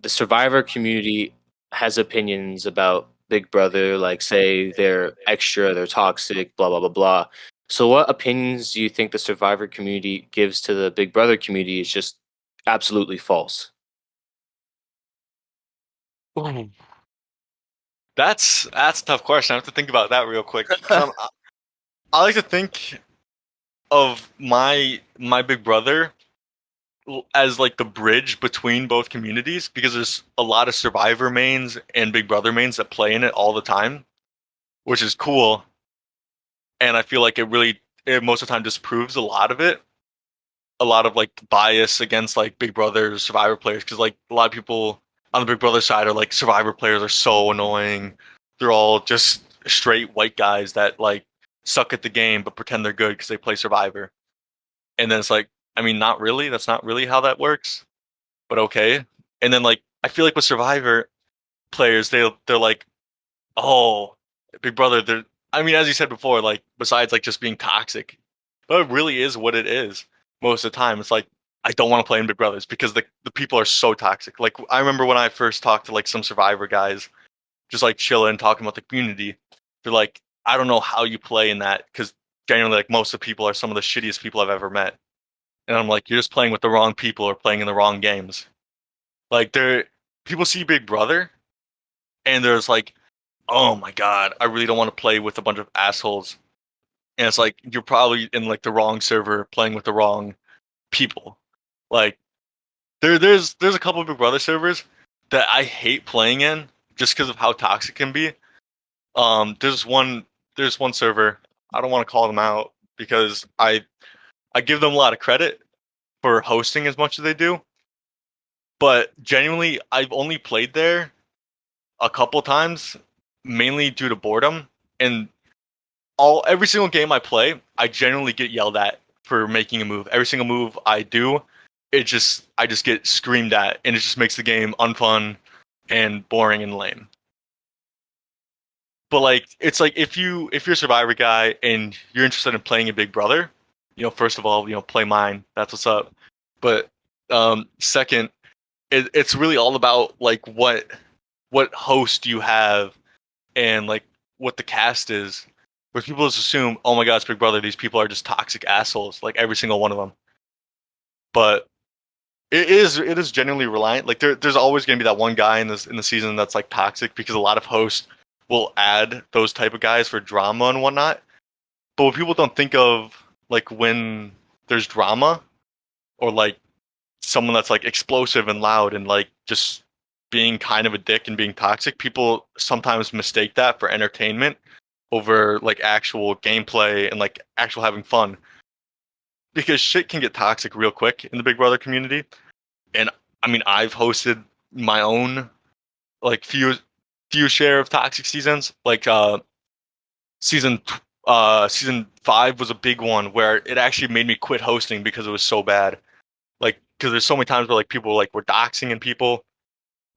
the survivor community has opinions about Big Brother, like say they're extra, they're toxic, blah blah blah blah. So what opinions do you think the survivor community gives to the Big Brother community is just absolutely false? Ooh. That's a tough question. I have to think about that real quick because I like to think of my big brother as like the bridge between both communities because there's a lot of survivor mains and big brother mains that play in it all the time, which is cool. And I feel like it most of the time disproves a lot of it. a lot of like bias against like Big Brother Survivor players because like a lot of people on the Big Brother side are like Survivor players are so annoying. They're all just straight white guys that like suck at the game but pretend they're good because they play Survivor. And then it's like, I mean, not really. That's not really how that works. But okay. And then like I feel like with Survivor players, they're like, oh, Big Brother. They're I mean, as you said before, like besides like just being toxic, but it really is what it is most of the time. It's like I don't want to play in Big Brothers because the people are so toxic. Like I remember when I first talked to like some Survivor guys, just like chilling, talking about the community. They're like, I don't know how you play in that because genuinely, like most of the people are some of the shittiest people I've ever met. And I'm like, you're just playing with the wrong people or playing in the wrong games. Like they're people see Big Brother and there's like, oh my god, I really don't want to play with a bunch of assholes. And it's like you're probably in like the wrong server playing with the wrong people. Like there's a couple of Big Brother servers that I hate playing in just because of how toxic it can be. There's one server, I don't want to call them out because I give them a lot of credit for hosting as much as they do, but genuinely I've only played there a couple times, mainly due to boredom. And every single game I play, I generally get yelled at for making a move. Every single move I do, I just get screamed at, and it just makes the game unfun and boring and lame. But like it's like if you're a Survivor guy and you're interested in playing a Big Brother, first of all, play mine. That's what's up. But second, it's really all about like what host you have and like what the cast is. Where people just assume, oh my god, it's Big Brother. These people are just toxic assholes, like every single one of them. But it is genuinely reliant. Like there's always going to be that one guy in the season that's like toxic because a lot of hosts will add those type of guys for drama and whatnot. But what people don't think of, like when there's drama or like someone that's like explosive and loud and like just being kind of a dick and being toxic, people sometimes mistake that for entertainment over like actual gameplay and like actual having fun. Because shit can get toxic real quick in the Big Brother community. And I mean, I've hosted my own like few share of toxic seasons. Like season season 5 was a big one where it actually made me quit hosting because it was so bad. Like because there's so many times where like people like were doxing and people,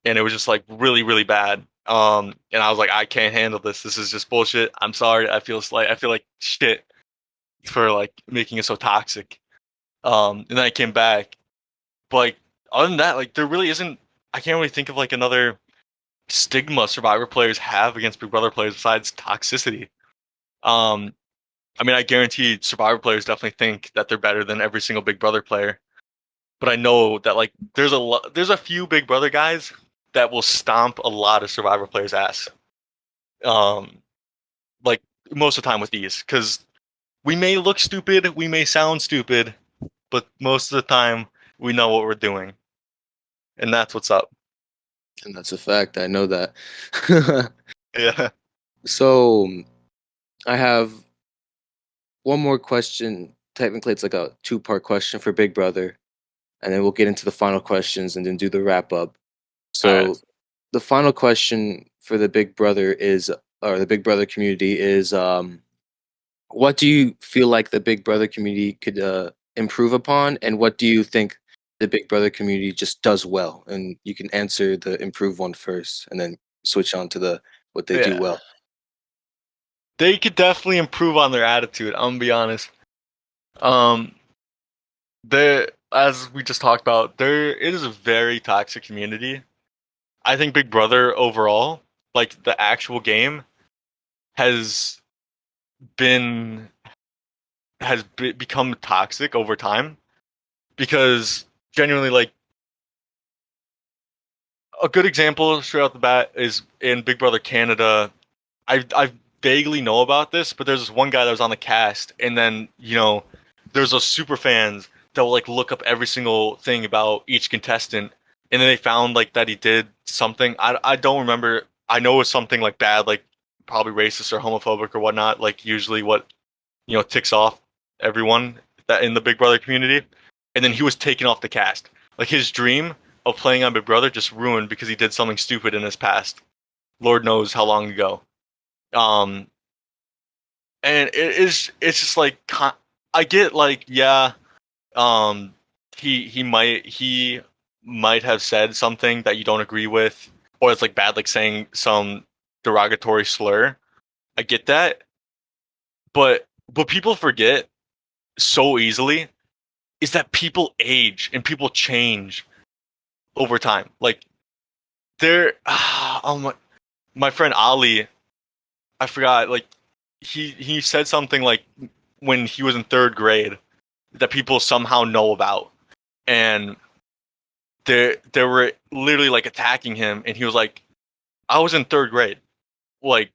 and it was just like really really bad. And I was like, I can't handle this. This is just bullshit. I'm sorry. I feel like shit for like making it so toxic. And then I came back, but like other than that, like there really isn't. I can't really think of like another stigma Survivor players have against Big Brother players besides toxicity. Um, I mean, I guarantee Survivor players definitely think that they're better than every single Big Brother player. But I know that like there's a few Big Brother guys that will stomp a lot of Survivor players' ass. Um, like most of the time with these, because we may look stupid, we may sound stupid, but most of the time we know what we're doing, and that's what's up. And that's a fact. I know that. Yeah. So I have one more question. Technically, it's like a two-part question for Big Brother, and then we'll get into the final questions and then do the wrap up. All right. So the final question for the Big Brother is, or the Big Brother community is, what do you feel like the Big Brother community could improve upon, and what do you think the Big Brother community just does well? And you can answer the improve one first, and then switch on to the what they do Yeah. well. They could definitely improve on their attitude. I'm gonna be honest. Um, there, as we just talked about, there it is a very toxic community. I think Big Brother overall, like the actual game, has been become toxic over time because genuinely, like a good example straight out the bat is in Big Brother Canada. I vaguely know about this, but there's this one guy that was on the cast, and then there's those super fans that will like look up every single thing about each contestant, and then they found like that he did something. I don't remember. I know it was something like bad, like probably racist or homophobic or whatnot. Like usually what ticks off everyone that in the Big Brother community. and then he was taken off the cast. Like his dream of playing on Big Brother just ruined because he did something stupid in his past. Lord knows how long ago. Um, and it's just like I get like yeah, um, he might have said something that you don't agree with, or it's like bad, like saying some derogatory slur. I get that, but what people forget so easily is that people age and people change over time. Like there, oh my friend Ali, I forgot. Like he said something like when he was in third grade that people somehow know about, and they were literally like attacking him, and he was like, "I was in third grade. Like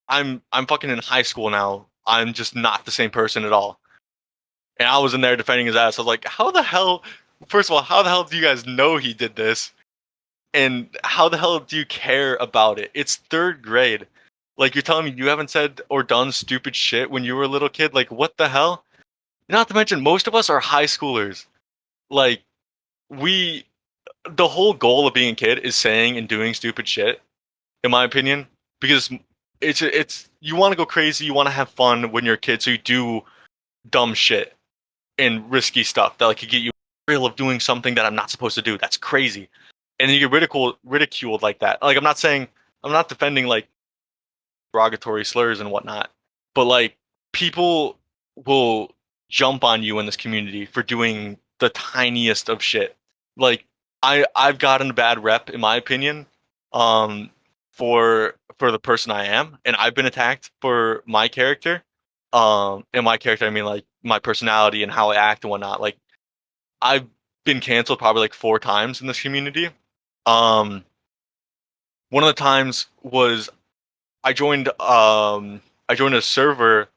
I'm fucking in high school now. I'm just not the same person at all." And I was in there defending his ass. I was like, "How the hell? First of all, how the hell do you guys know he did this? And how the hell do you care about it? It's third grade. Like you're telling me you haven't said or done stupid shit when you were a little kid. Like what the hell? Not to mention most of us are high schoolers. Like we, the whole goal of being a kid is saying and doing stupid shit, in my opinion, because it's you want to go crazy, you want to have fun when you're a kid, so you do dumb shit and risky stuff that like could get you real of doing something that I'm not supposed to do. That's crazy, and then you get ridiculed like that. Like I'm not defending like derogatory slurs and whatnot, but like people will jump on you in this community for doing the tiniest of shit. Like I've gotten a bad rep in my opinion, um, for the person I am, and I've been attacked for my character. In my character, I mean like my personality and how I act and whatnot. Like I've been canceled probably like 4 times in this community. Um, one of the times was I joined I joined a server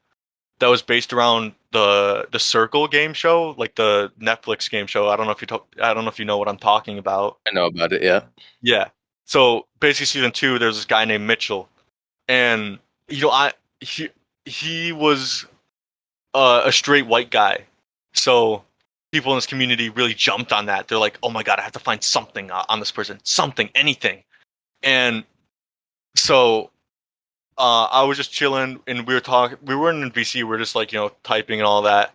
that was based around the Circle game show, like the Netflix game show. I don't know if you know what I'm talking about. I know about it. Yeah. Yeah. So basically, season 2, there's this guy named Mitchell, and you know he he was a straight white guy, so people in this community really jumped on that. They're like, "Oh my god, I have to find something on this person, something, anything," and so I was just chilling and we were talking. We weren't in VC. We were just like typing and all that.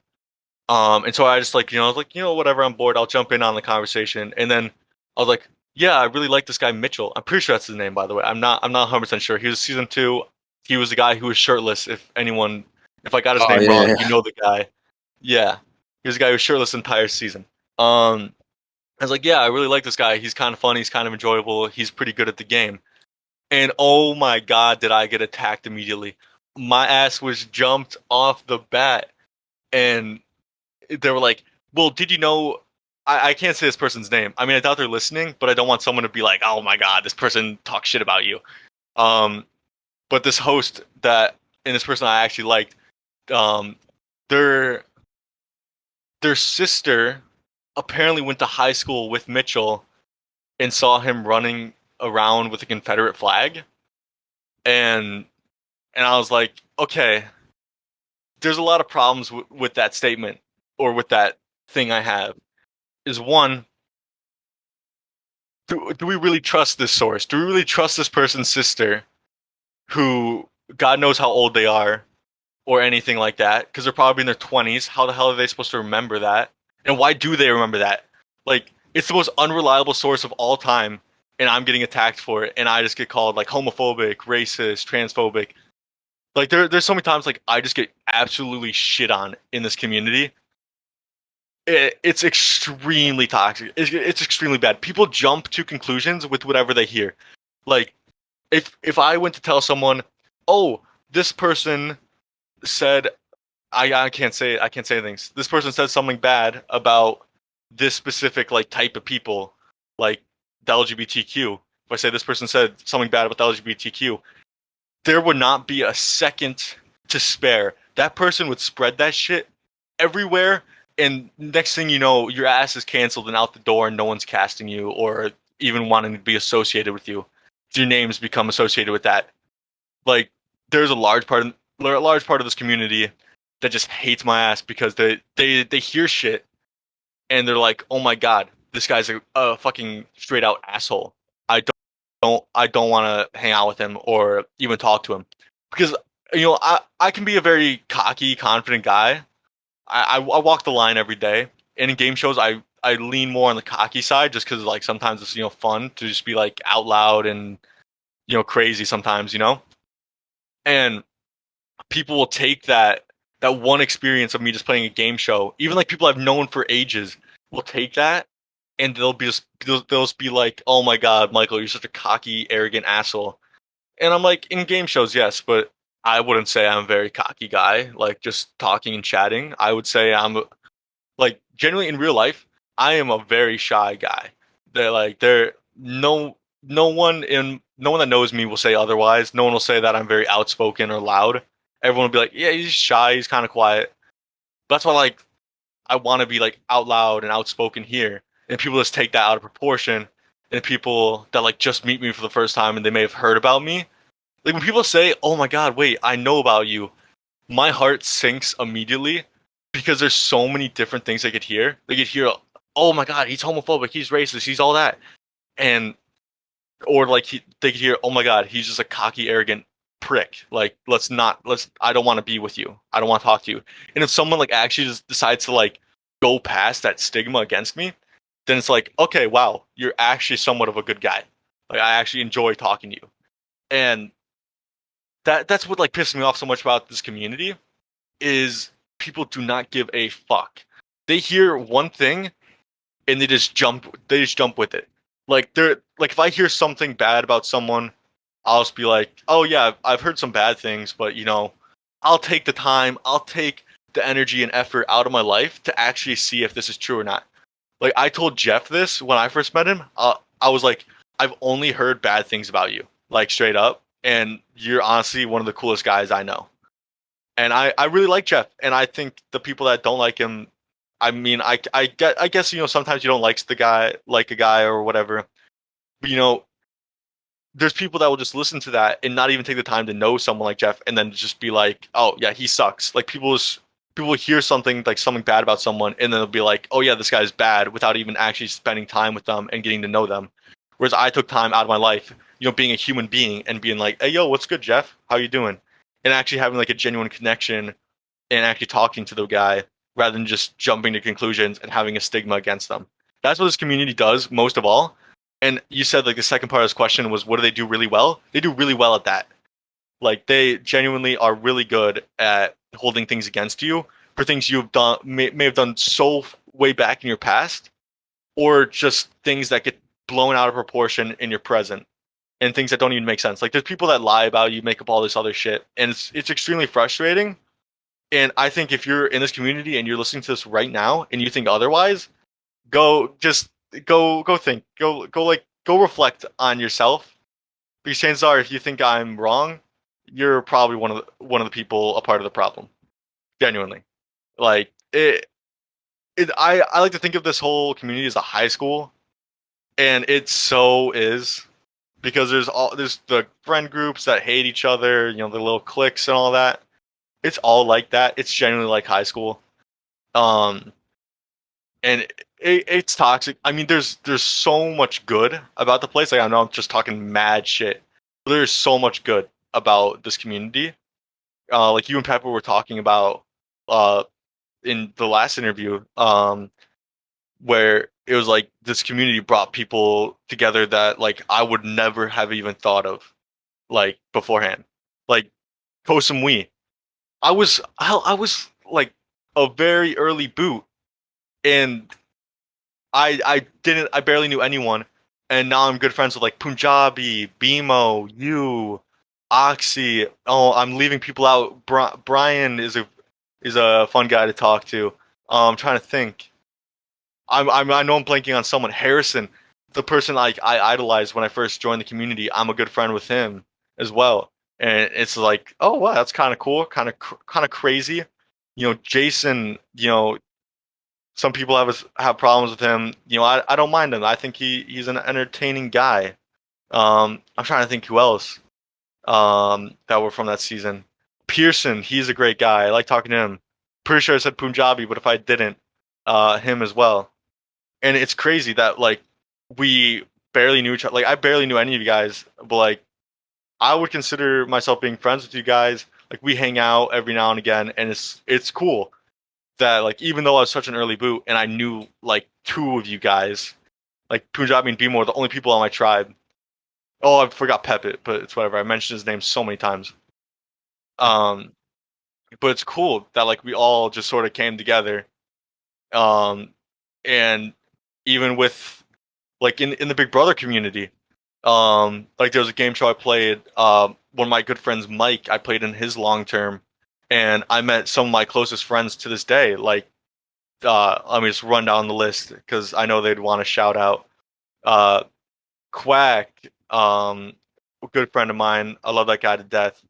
And so I just like I was like whatever. I'm bored. I'll jump in on the conversation. And then I was like, yeah, I really like this guy Mitchell. I'm pretty sure that's his name, by the way. I'm not 100% sure. He was season 2. He was the guy who was shirtless. If I got his Oh name yeah, wrong, yeah. you know the guy. Yeah, he was the guy who was shirtless the entire season. Um, I was like, yeah, I really like this guy. He's kind of funny. He's kind of enjoyable. He's pretty good at the game. And oh my god, did I get attacked immediately. My ass was jumped off the bat. And they were like, well, did you know I can't say this person's name. I mean, I doubt they're listening, but I don't want someone to be like, oh my god, this person talks shit about you. Um, but this host that and this person I actually liked, um, their their sister apparently went to high school with Mitchell and saw him running around with a Confederate flag. And I was like, okay, there's a lot of problems with that statement or with that thing I have. Is one, do we really trust this source? Do we really trust this person's sister, who God knows how old they are, or anything like that? Because they're probably in their 20s. How the hell are they supposed to remember that? And why do they remember that? Like, it's the most unreliable source of all time, and I'm getting attacked for it, and I just get called like homophobic, racist, transphobic. Like there's so many times like I just get absolutely shit on in this community. It's extremely toxic. It's extremely bad. People jump to conclusions with whatever they hear. Like if I went to tell someone, oh, this person said I can't say things. This person said something bad about this specific like type of people, like the LGBTQ. If I say this person said something bad about the LGBTQ, there would not be a second to spare. That person would spread that shit everywhere, and next thing you know, your ass is canceled and out the door, and no one's casting you or even wanting to be associated with you. Your names become associated with that. Like, there's a large part of this community that just hates my ass because they hear shit and they're like, "Oh my god, this guy's a fucking straight out asshole. I don't want to hang out with him or even talk to him because I can be a very cocky, confident guy. I walk the line every day, and in game shows I lean more on the cocky side just because like sometimes it's fun to just be like out loud and crazy sometimes and people will take that one experience of me just playing a game show, even like people I've known for ages will take that and they'll just be like, "Oh my god, Michael, you're such a cocky, arrogant asshole." And I'm like, in game shows, yes, but I wouldn't say I'm a very cocky guy. Like just talking and chatting, I would say I'm like genuinely in real life, I am a very shy guy. They're like there no one that knows me will say otherwise. No one will say that I'm very outspoken or loud. Everyone will be like, yeah, he's shy, he's kind of quiet. That's why like I want to be like out loud and outspoken here, and people just take that out of proportion. And people that like just meet me for the first time and they may have heard about me, like when people say, "Oh my god, wait, I know about you," my heart sinks immediately because there's so many different things they could hear. They could hear, "Oh my god, he's homophobic, he's racist, he's all that," and or like they could hear, "Oh my god, he's just a cocky, arrogant prick. Like let's. I don't want to be with you. I don't want to talk to you." And if someone like actually just decides to like go past that stigma against me, then it's like, okay, wow, you're actually somewhat of a good guy. Like I actually enjoy talking to you, and that's what like pisses me off so much about this community is people do not give a fuck. They hear one thing and they just jump with it. Like they're like if I hear something bad about someone, I'll just be like, "Oh yeah, I've heard some bad things, but I'll take the time, I'll take the energy and effort out of my life to actually see if this is true or not." Like I told Jeff this when I first met him. I was like, "I've only heard bad things about you, like straight up, and you're honestly one of the coolest guys I know." And I really like Jeff, and I think the people that don't like him, I mean, I guess sometimes you don't like a guy or whatever, but there's people that will just listen to that and not even take the time to know someone like Jeff, and then just be like, oh yeah, he sucks. Like people will hear something bad about someone, and then they'll be like, oh yeah, this guy's bad, without even actually spending time with them and getting to know them. Whereas I took time out of my life, being a human being and being like, hey yo, what's good, Jeff? How you doing? And actually having like a genuine connection and actually talking to the guy rather than just jumping to conclusions and having a stigma against them. That's what this community does most of all. And you said like the second part of this question was, what do they do really well? They do really well at that. Like they genuinely are really good at holding things against you for things you've done may have done so way back in your past, or just things that get blown out of proportion in your present and things that don't even make sense. Like there's people that lie about you, make up all this other shit, and it's extremely frustrating. And I think if you're in this community and you're listening to this right now and you think otherwise, go just go think. Go reflect on yourself. Because chances are if you think I'm wrong, you're probably one of the people a part of the problem. Genuinely. Like I like to think of this whole community as a high school, and it so is because there's the friend groups that hate each other, the little cliques and all that. It's all like that. It's genuinely like high school. Um, and it's toxic. I mean, there's so much good about the place. Like I know I'm just talking mad shit, but there's so much good about this community. Like you and Pepper were talking about uh in the last interview, where it was like this community brought people together that like I would never have even thought of like beforehand. Like Kosum Wee. I was like a very early boot, and I barely knew anyone, and now I'm good friends with like Punjabi, Bimo, you, Oxy. Oh, I'm leaving people out. Brian is a fun guy to talk to. I'm trying to think. I know I'm blanking on someone. Harrison, the person like I idolized when I first joined the community. I'm a good friend with him as well, and it's like, oh wow, that's kind of cool, kind of crazy. Jason. Some people have problems with him. I don't mind him. I think he's an entertaining guy. I'm trying to think who else that were from that season. Pearson, he's a great guy. I like talking to him. Pretty sure I said Punjabi, but if I didn't, him as well. And it's crazy that like we barely knew each other. Like I barely knew any of you guys, but like I would consider myself being friends with you guys. Like we hang out every now and again, and it's cool that like even though I was such an early boot and I knew like two of you guys, like Punjabi and Bimo are the only people on my tribe. Oh, I forgot Pepit, but it's whatever. I mentioned his name so many times. Um, but it's cool that like we all just sort of came together. Um, and even with like in the Big Brother community, like there was a game show I played. One of my good friends, Mike, I played in his long term, and I met some of my closest friends to this day. Like, let me just run down the list because I know they'd want to shout out. Uh, Quack, a good friend of mine. I love that guy to death.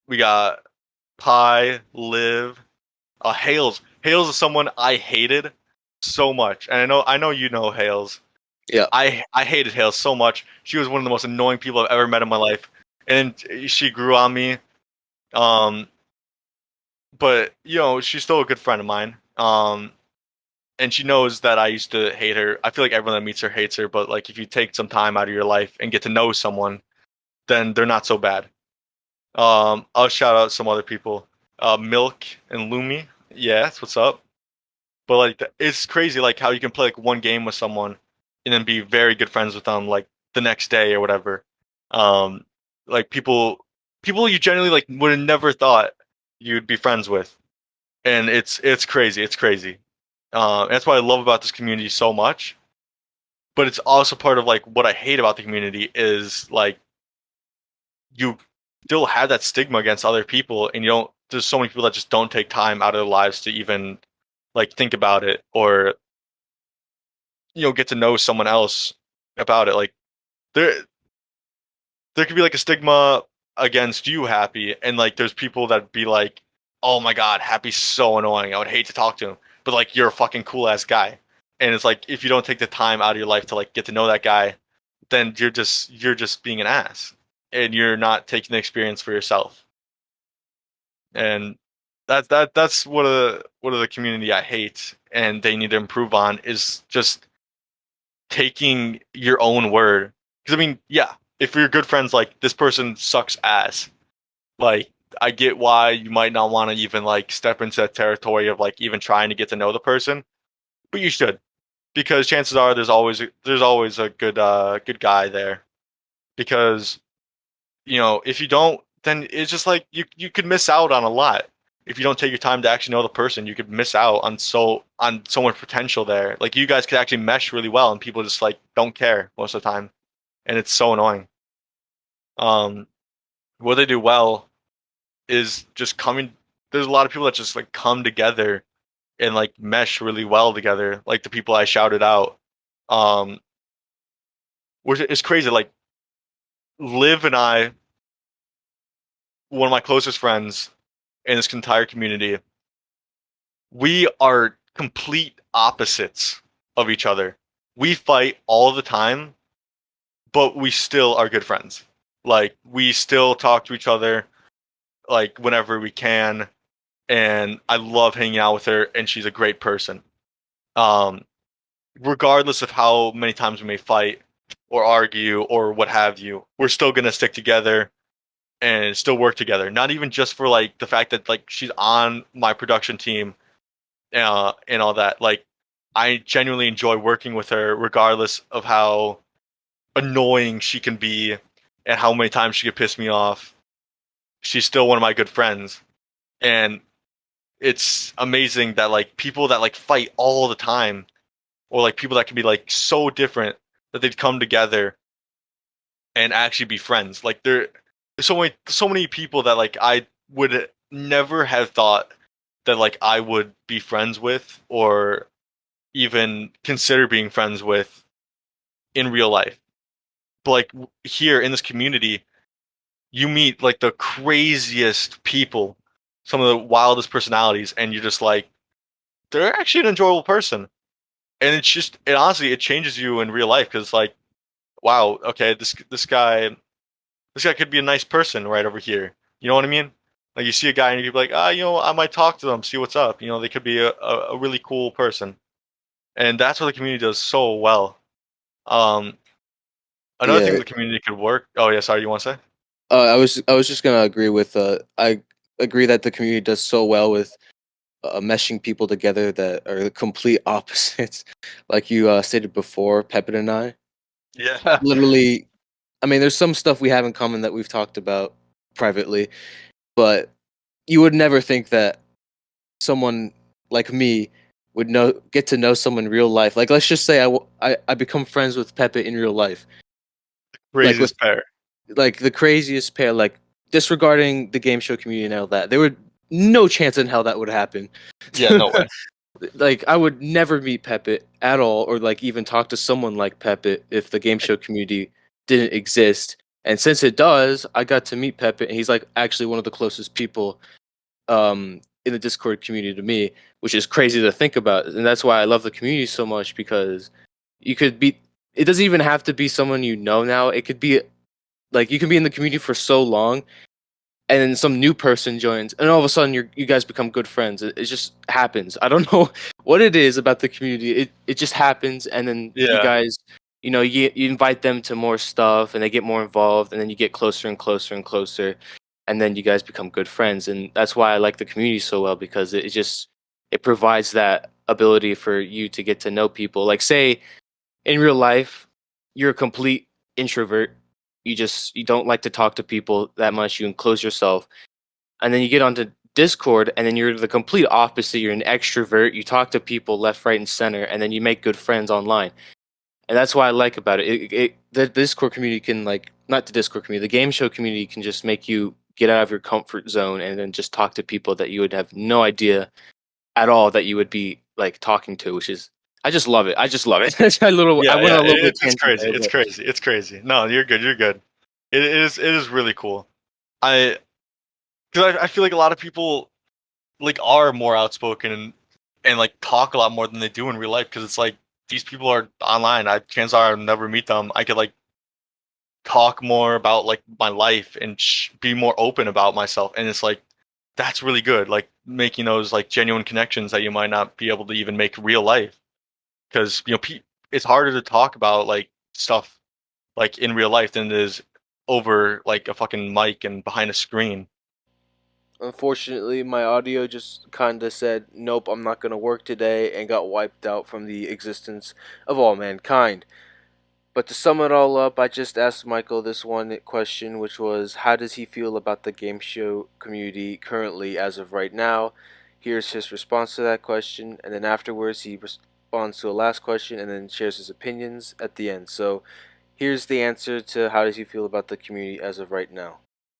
We got Pi, Liv, Hales. Hales is someone I hated so much, and I know you know Hales. Yeah. I hated Hales so much. She was one of the most annoying people I've ever met in my life, and she grew on me. Um, but you know, she's still a good friend of mine. And she knows that I used to hate her. I feel like everyone that meets her hates her, but like if you take some time out of your life and get to know someone, then they're not so bad. I'll shout out some other people. Milk and Lumi. Yeah, that's what's up. But like it's crazy like how you can play like one game with someone and then be very good friends with them like the next day or whatever. Um like people you generally like would have never thought you'd be friends with. And it's crazy. It's crazy. That's what I love about this community so much. But it's also part of like what I hate about the community is like you still have that stigma against other people and you don't there's so many people that just don't take time out of their lives to even like think about it or get to know someone else about it. Like there there could be like a stigma against you, Happy, and like there's people that be like, oh my god, Happy's so annoying, I would hate to talk to him, but like you're a fucking cool ass guy. And it's like if you don't take the time out of your life to like get to know that guy, then you're just being an ass and you're not taking the experience for yourself. And that's what of the community I hate and they need to improve on is just taking your own word. Because I mean, yeah, if you're good friends, like this person sucks ass. Like I get why you might not want to even like step into that territory of like even trying to get to know the person, but you should because chances are there's always a good guy there. Because if you don't, then it's just like you could miss out on a lot. If you don't take your time to actually know the person, you could miss out on so much potential there. Like you guys could actually mesh really well, and people just like don't care most of the time, and it's so annoying. Um, what they do well is just coming. There's a lot of people that just like come together and like mesh really well together. Like the people I shouted out, um, which is crazy. Like Liv and I, one of my closest friends in this entire community, we are complete opposites of each other. We fight all the time, but we still are good friends. Like we still talk to each other like whenever we can, and I love hanging out with her and she's a great person. Um Regardless of how many times we may fight or argue or what have you, we're still going to stick together and still work together. Not even just for like the fact that like she's on my production team and all that. Like, I genuinely enjoy working with her, regardless of how annoying she can be and how many times she could piss me off. She's still one of my good friends, and it's amazing that like people that like fight all the time, or like people that can be like so different that they'd come together and actually be friends. Like there's so many people that like I would never have thought that like I would be friends with or even consider being friends with in real life. But like here in this community, you meet like the craziest people, some of the wildest personalities, and you're just like, they're actually an enjoyable person. And it's just, it honestly, it changes you in real life because like, wow, okay, this guy could be a nice person right over here. You know what I mean? Like you see a guy and you'd be like, I might talk to them, see what's up. They could be a really cool person. and that's what the community does so well. Um, Another thing Yeah, the community could work. Oh yeah, sorry, you want to say? I was just gonna agree with I agree that the community does so well with meshing people together that are the complete opposites. Like you stated before, Pepin and I. Yeah, Literally, I mean, there's some stuff we have in common that we've talked about privately, but you would never think that someone like me would get to know someone in real life. Like, let's just say I become friends with Pepe in real life, like with craziest pair. like the craziest pair, like disregarding the game show community and all that. There would no chance in hell that would happen. Yeah, no way. Like I would never meet Pepe at all, or like even talk to someone like Pepe if the game show community didn't exist. And since it does, I got to meet Pepe, and he's like actually one of the closest people in the Discord community to me, which is crazy to think about. And that's why I love the community so much because you could be. It doesn't even have to be someone you know now. It could be like you can be in the community for so long and then some new person joins and all of a sudden you guys become good friends. It just happens. I don't know what it is about the community. It just happens, and then you Yeah, guys, you invite them to more stuff and they get more involved, and then you get closer and closer and closer, and then you guys become good friends. And that's why I like the community so well, because it provides that ability for you to get to know people. Like, say in real life you're a complete introvert, you don't like to talk to people that much, you enclose yourself, and then you get onto Discord, and then you're the complete opposite. You're an extrovert. You talk to people left, right, and center, and then you make good friends online. And that's what I like about it. The Discord community can, like, not the Discord community, the game show community can just make you get out of your comfort zone and then just talk to people that you would have no idea at all that you would be like talking to, which is, I just love it. I just love it. I yeah, went yeah. on a little bit It's tangent crazy. there, It's but crazy. It's crazy. No, you're good. You're good. It is really cool. I because I feel like a lot of people like are more outspoken and like talk a lot more than they do in real life because it's like these people are online. Chances are I'll never meet them. I could like talk more about like my life and be more open about myself, and it's like that's really good. Like making those like genuine connections that you might not be able to even make real life because it's harder to talk about like stuff like in real life than it is over like a fucking mic and behind a screen. unfortunately, my audio just kind of said, nope, I'm not going to work today, and got wiped out from the existence of all mankind. But to sum it all up, I just asked Michael this one question, which was, how does he feel about the game show community currently as of right now? Here's his response to that question, and then afterwards he responds to a last question and then shares his opinions at the end. So here's the answer to how does he feel about the community as of right now.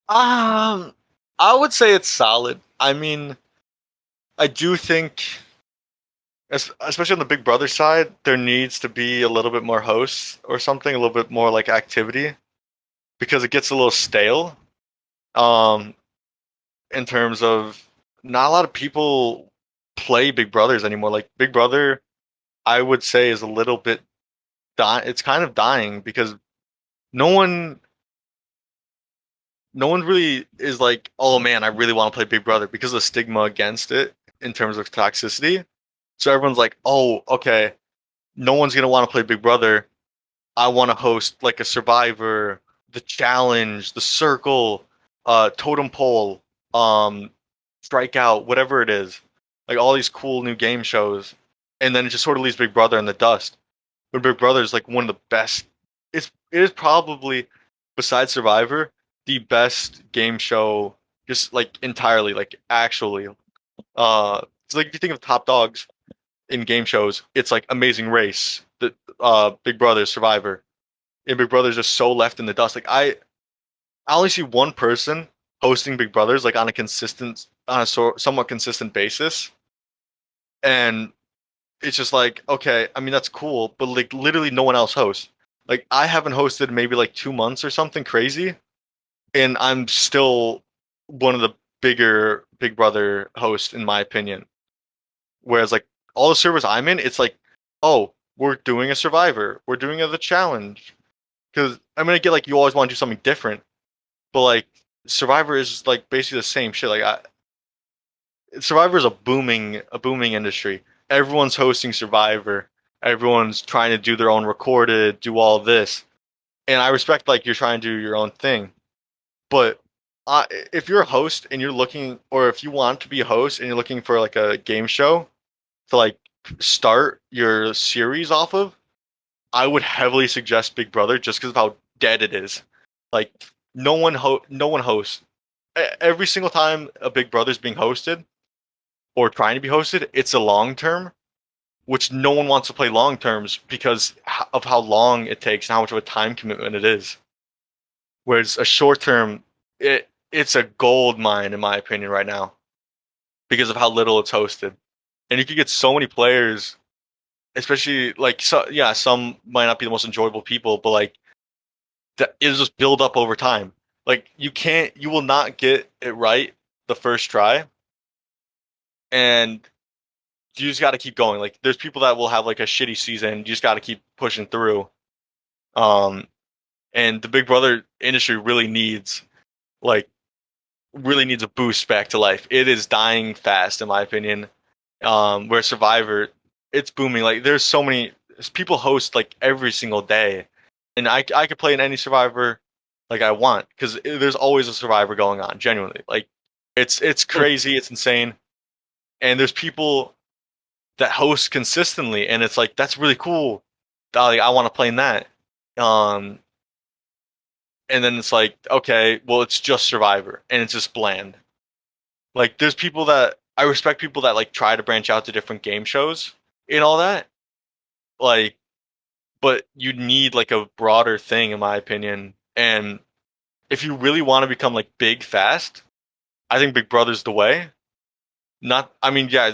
Um, I would say it's solid. I mean, I do think, especially on the Big Brother side, there needs to be a little bit more hosts or something, a little bit more like activity because it gets a little stale. Um, in terms of not a lot of people play Big Brothers anymore. Like Big Brother, I would say is a little bit it's kind of dying because no one no one really is like, oh man, I really want to play Big Brother because of the stigma against it in terms of toxicity. So everyone's like, oh, okay, no one's gonna want to play Big Brother. I want to host like a Survivor, the Challenge, the Circle, Totem Pole, um, Strikeout, whatever it is, like all these cool new game shows, and then it just sort of leaves Big Brother in the dust. But Big Brother is like one of the best. It is probably besides Survivor the best game show, just like entirely, like actually. It's like if you think of top dogs in game shows, it's like Amazing Race, the Big Brother, Survivor, and Big Brother's just so left in the dust. Like I only see one person hosting Big Brothers like on a somewhat consistent basis, and it's just like okay, I mean that's cool, but like literally no one else hosts. Like I haven't hosted maybe like 2 months or something crazy, and I'm still one of the bigger Big Brother hosts in my opinion. Whereas like all the servers I'm in, it's like, oh, we're doing a Survivor, we're doing a the challenge. Because I mean, I get like you always want to do something different, but like Survivor is like basically the same shit. Survivor is a booming industry. Everyone's hosting Survivor. Everyone's trying to do their own recorded, do all this, and I respect like you're trying to do your own thing. But if you're a host and you're looking, or if you want to be a host and you're looking for like a game show to like start your series off of, I would heavily suggest Big Brother just because of how dead it is. Like no one hosts. Every single time a Big Brother's being hosted or trying to be hosted, it's a long term, which no one wants to play long terms because of how long it takes and how much of a time commitment it is. Whereas a short term, it's a gold mine in my opinion right now because of how little it's hosted, and you could get so many players, especially like some might not be the most enjoyable people, but like that it'll just build up over time. Like you will not get it right the first try, and you just got to keep going. Like there's people that will have like a shitty season. You just got to keep pushing through. Um, and the Big Brother industry like really needs a boost back to life. It is dying fast, in my opinion. Where Survivor, it's booming. Like there's so many people host like every single day, and I could play in any Survivor like I want because there's always a Survivor going on. Genuinely, like it's crazy, it's insane, and there's people that host consistently, and it's like that's really cool. Like, I want to play in that. Um, and then it's like okay, well it's just Survivor, and it's just bland. Like there's people that I respect people that like try to branch out to different game shows and all that. Like, but you need like a broader thing, in my opinion. And if you really want to become like big fast, I think Big Brother's the way. Not, I mean, yeah,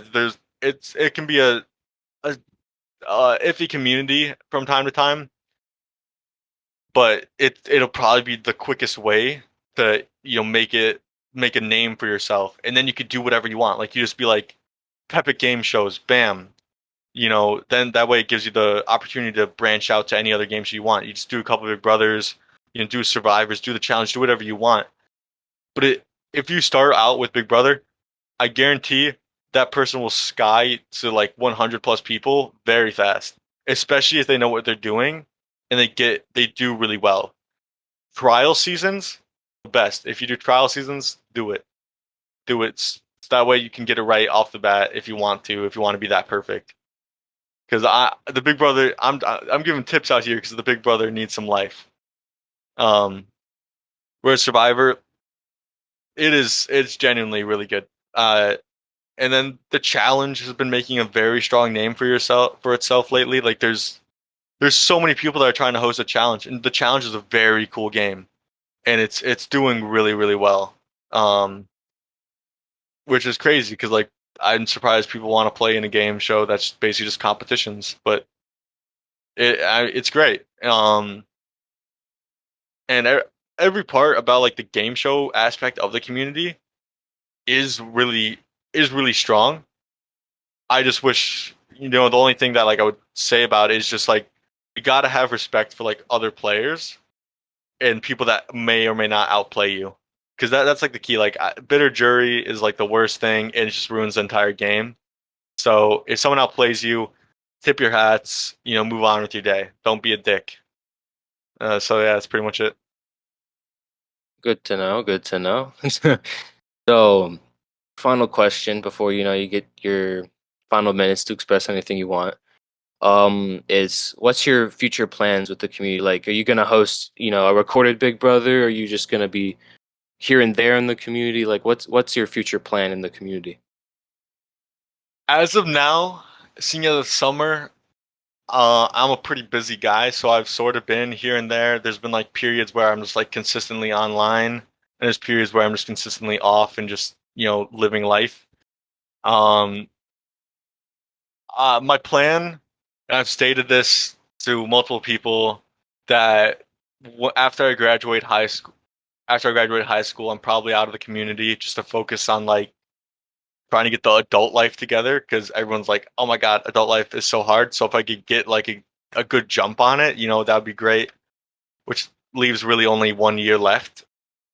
it can be a iffy community from time to time, but it'll probably be the quickest way to make a name for yourself, and then you could do whatever you want. Like you just be like Epic Game Shows, bam. Then that way it gives you the opportunity to branch out to any other games you want. You just do a couple of Big Brothers, do Survivors, do the challenge, do whatever you want. But if you start out with Big Brother, I guarantee that person will sky to like 100 plus people very fast, especially if they know what they're doing and they do really well. Trial seasons, the best. If you do trial seasons, do it. Do it. That way you can get it right off the bat if you want to be that perfect. Because the Big Brother, I'm giving tips out here because the Big Brother needs some life. Um, whereas Survivor, it's genuinely really good. And then the challenge has been making a very strong name for itself lately. Like there's so many people that are trying to host a challenge, and the challenge is a very cool game, and it's doing really really well. Um, which is crazy because like I'm surprised people want to play in a game show that's basically just competitions, but it's great. And every part about like the game show aspect of the community is really is really strong. I just wish the only thing that like I would say about it is just like you got to have respect for like other players and people that may or may not outplay you, because that's like the key. Like bitter jury is like the worst thing, and it just ruins the entire game. So if someone outplays you, tip your hats, move on with your day. Don't be a dick. So yeah, that's pretty much it. Good to know. Good to know. So, final question before you get your final minutes to express anything you want. Is what's your future plans with the community? Like, are you gonna host, a recorded Big Brother? Or are you just gonna be here and there in the community? Like, what's your future plan in the community? As of now, seeing as the summer, I'm a pretty busy guy, so I've sort of been here and there. There's been like periods where I'm just like consistently online, and there's periods where I'm just consistently off and just living life. Um, my plan, and I've stated this to multiple people, that after I graduate high school, I'm probably out of the community just to focus on like trying to get the adult life together because everyone's like, oh my God, adult life is so hard. So if I could get like a good jump on it, that would be great. Which leaves really only 1 year left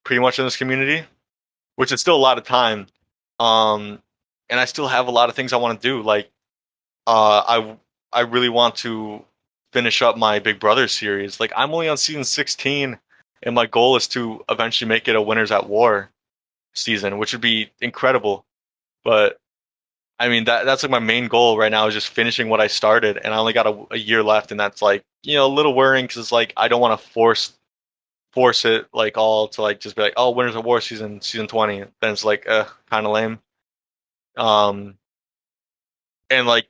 pretty much in this community, which is still a lot of time. Um, and I still have a lot of things I want to do. Like, I I really want to finish up my Big Brother series. Like I'm only on season 16, and my goal is to eventually make it a Winners at War season, which would be incredible. But I mean that's like my main goal right now is just finishing what I started, and I only got a year left, and that's like a little worrying because it's like I don't want to force it like all to like just be like, oh, Winners of War season 20. Then it's like kind of lame. Um and like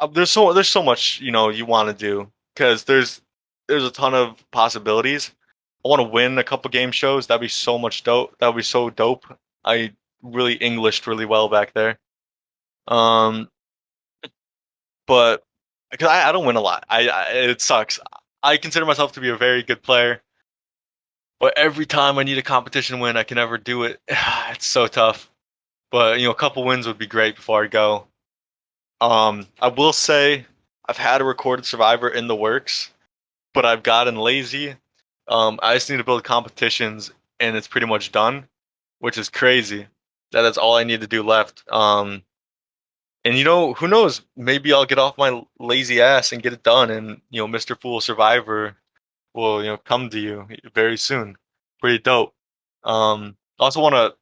I, there's so much you want to do because there's a ton of possibilities. I want to win a couple game shows. That'd be so much dope. That would be so dope. I really Englished really well back there. Um, but because I don't win a lot, it sucks. I consider myself to be a very good player. But every time I need a competition win, I can never do it. It's so tough. But a couple wins would be great before I go. I will say I've had a recorded Survivor in the works, but I've gotten lazy. I just need to build competitions, and it's pretty much done, which is crazy. That's all I need to do left. And who knows? Maybe I'll get off my lazy ass and get it done, and Mr. Fool Survivor will come to you very soon. Pretty dope. I also want to.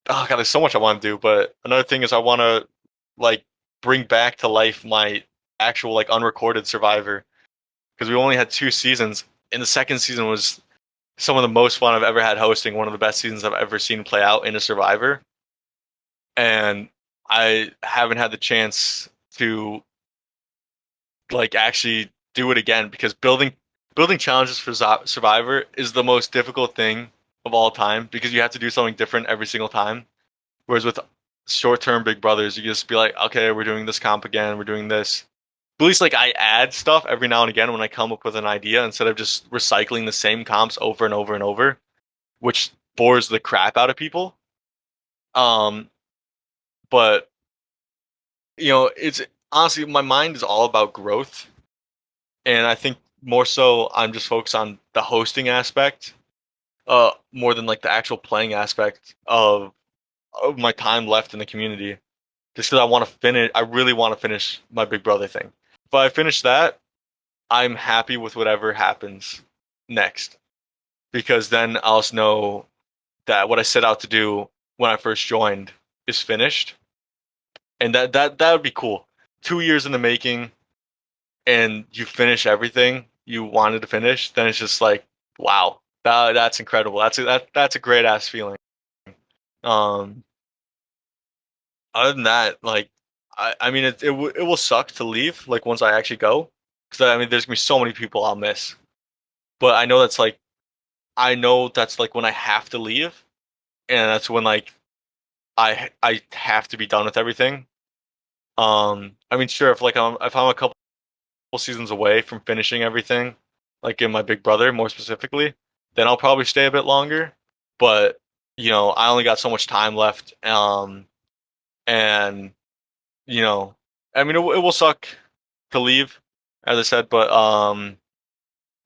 Oh god, there's so much I want to do, but another thing is I want to like bring back to life my actual like unrecorded Survivor because we only had 2 seasons, and the second season was some of the most fun I've ever had hosting. One of the best seasons I've ever seen play out in a Survivor, and I haven't had the chance to like actually do it again because building challenges for Survivor is the most difficult thing of all time because you have to do something different every single time. Whereas with short-term Big Brothers, you just be like, okay, we're doing this comp again, we're doing this. But at least like I add stuff every now and again when I come up with an idea instead of just recycling the same comps over and over and over, which bores the crap out of people. Um, but it's honestly my mind is all about growth, and I think more so I'm just focused on the hosting aspect, more than like the actual playing aspect of my time left in the community. Just because I want to finish, I really want to finish my Big Brother thing. If I finish that, I'm happy with whatever happens next because then I'll just know that what I set out to do when I first joined is finished, and that would be cool. 2 years in the making, and you finish everything you wanted to finish. Then it's just like, wow, that's incredible. That's a great ass feeling. Um, Other than that, like, I mean, it will suck to leave. Like once I actually go, because I mean, there's gonna be so many people I'll miss. But I know that's like when I have to leave, and that's when like I have to be done with everything. I mean, sure, if I'm a couple seasons away from finishing everything, like in my Big Brother more specifically, then I'll probably stay a bit longer. But I only got so much time left. And you know, I mean, it will suck to leave, as I said, but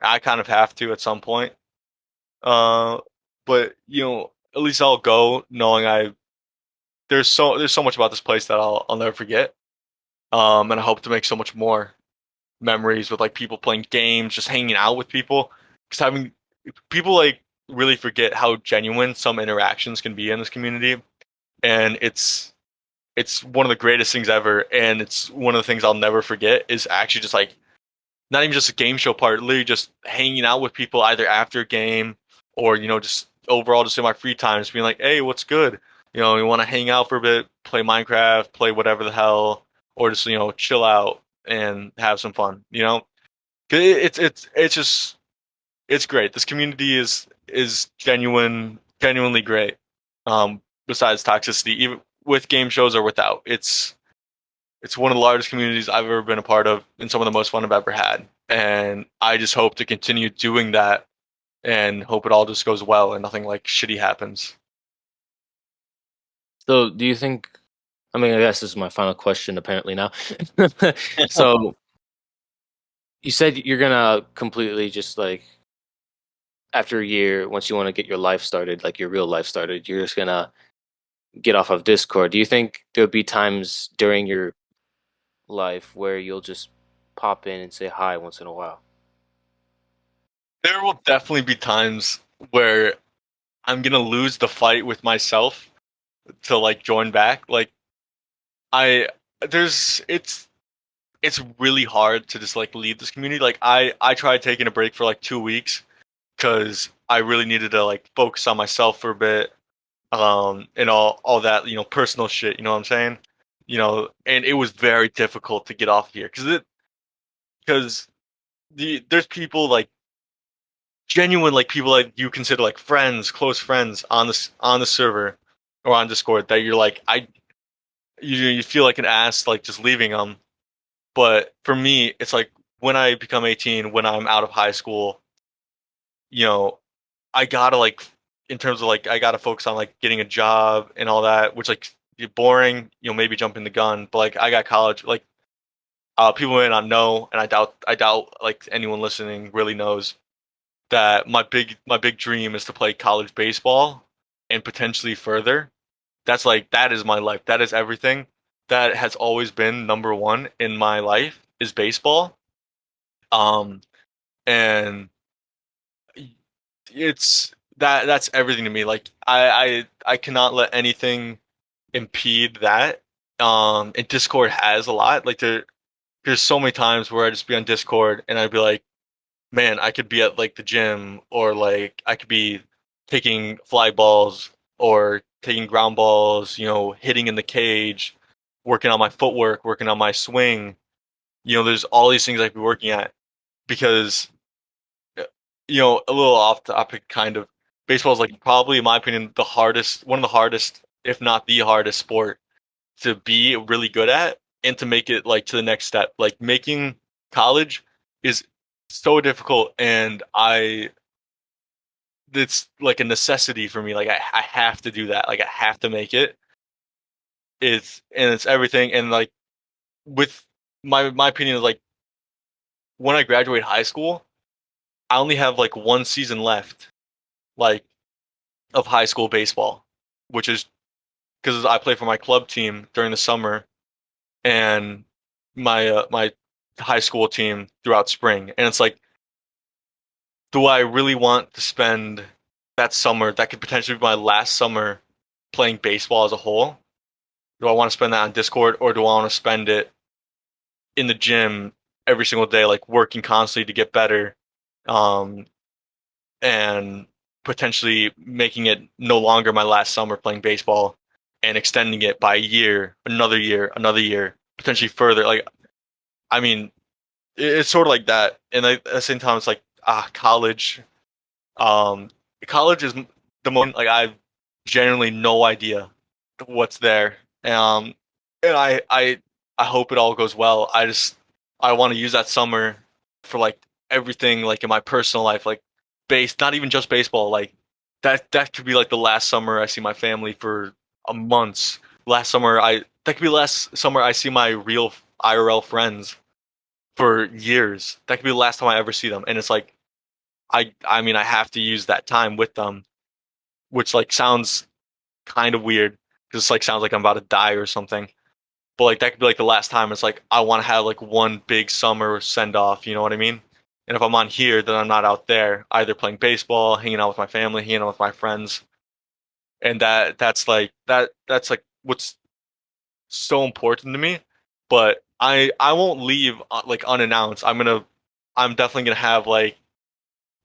I kind of have to at some point. Uh, but at least I'll go knowing there's so much about this place that I'll never forget. And I hope to make so much more memories with like people playing games, just hanging out with people, because having people like really forget how genuine some interactions can be in this community, and it's one of the greatest things ever, and it's one of the things I'll never forget is actually just like not even just a game show part, literally just hanging out with people either after a game or just overall just in my free time, just being like, hey, what's good? We want to hang out for a bit, play Minecraft, play whatever the hell, or just chill out and have some fun. 'Cause it's just it's great. This community is genuinely great. Besides toxicity, even with game shows or without, it's one of the largest communities I've ever been a part of and some of the most fun I've ever had. And I just hope to continue doing that and hope it all just goes well and nothing like shitty happens. So, do you think? I mean, I guess this is my final question. Apparently now. So, you said you're gonna completely just like after a year, once you want to get your life started, like your real life started, you're just gonna get off of Discord. Do you think there'll be times during your life where you'll just pop in and say hi once in a while? There will definitely be times where I'm gonna lose the fight with myself to like join back. Like I there's it's really hard to just like leave this community. Like I tried taking a break for like 2 weeks because I really needed to like focus on myself for a bit, and all that, personal shit. You know what I'm saying? And it was very difficult to get off here because there's people like genuine like people like you consider like friends, close friends on the server or on Discord that you're like you feel like an ass like just leaving them. But for me, it's like when I become 18, when I'm out of high school, you know, I gotta like in terms of like I gotta focus on like getting a job and all that, which like boring, maybe jumping the gun, but like I got college, like people may not know, and I doubt like anyone listening really knows that my big dream is to play college baseball and potentially further. That is my life. That is everything. That has always been number one in my life is baseball. Um, and it's that's everything to me. Like I cannot let anything impede that. And Discord has a lot. Like there's so many times where I just be on Discord and I'd be like, man, I could be at like the gym or like I could be taking fly balls or taking ground balls, hitting in the cage, working on my footwork, working on my swing. There's all these things I could be working at because, uh, a little off topic kind of, baseball is like probably in my opinion one of the hardest, if not the hardest sport to be really good at and to make it like to the next step. Like making college is so difficult and it's like a necessity for me. Like I have to do that. Like I have to make it. It's everything. And like with my opinion is like when I graduate high school, I only have like one season left, like of high school baseball, which is because I play for my club team during the summer and my high school team throughout spring. And it's like, do I really want to spend that summer that could potentially be my last summer playing baseball as a whole? Do I want to spend that on Discord or do I want to spend it in the gym every single day, like working constantly to get better, um, and potentially making it no longer my last summer playing baseball and extending it by a year, another year, potentially further. Like, I mean, it's sort of like that. And at the same time, it's like, college. Um, College is the moment, like, I have genuinely no idea what's there. And I hope it all goes well. I want to use that summer for like everything, like in my personal life, like not even just baseball. Like that could be like the last summer I see my family for a months. That could be last summer I see my real IRL friends for years. That could be the last time I ever see them. And it's like I mean I have to use that time with them, which like sounds kind of weird because like sounds like I'm about to die or something. But like that could be like the last time. It's like I want to have like one big summer send off. You know what I mean? And if I'm on here, then I'm not out there either playing baseball, hanging out with my family, hanging out with my friends, and that's like what's so important to me. But I won't leave like unannounced. I'm definitely gonna have like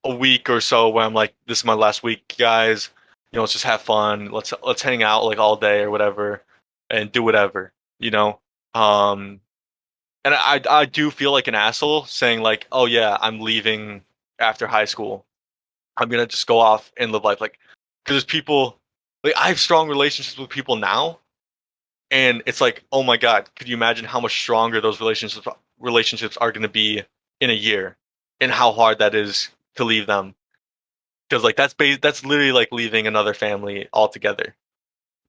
a week or so where I'm like, this is my last week, guys. Let's just have fun. Let's hang out like all day or whatever, and do whatever. You know, um, and I do feel like an asshole saying like, oh yeah, I'm leaving after high school. I'm gonna just go off and live life like, because there's people like I have strong relationships with people now, and it's like, oh my god, could you imagine how much stronger those relationships are gonna be in a year, and how hard that is to leave them because like that's literally like leaving another family altogether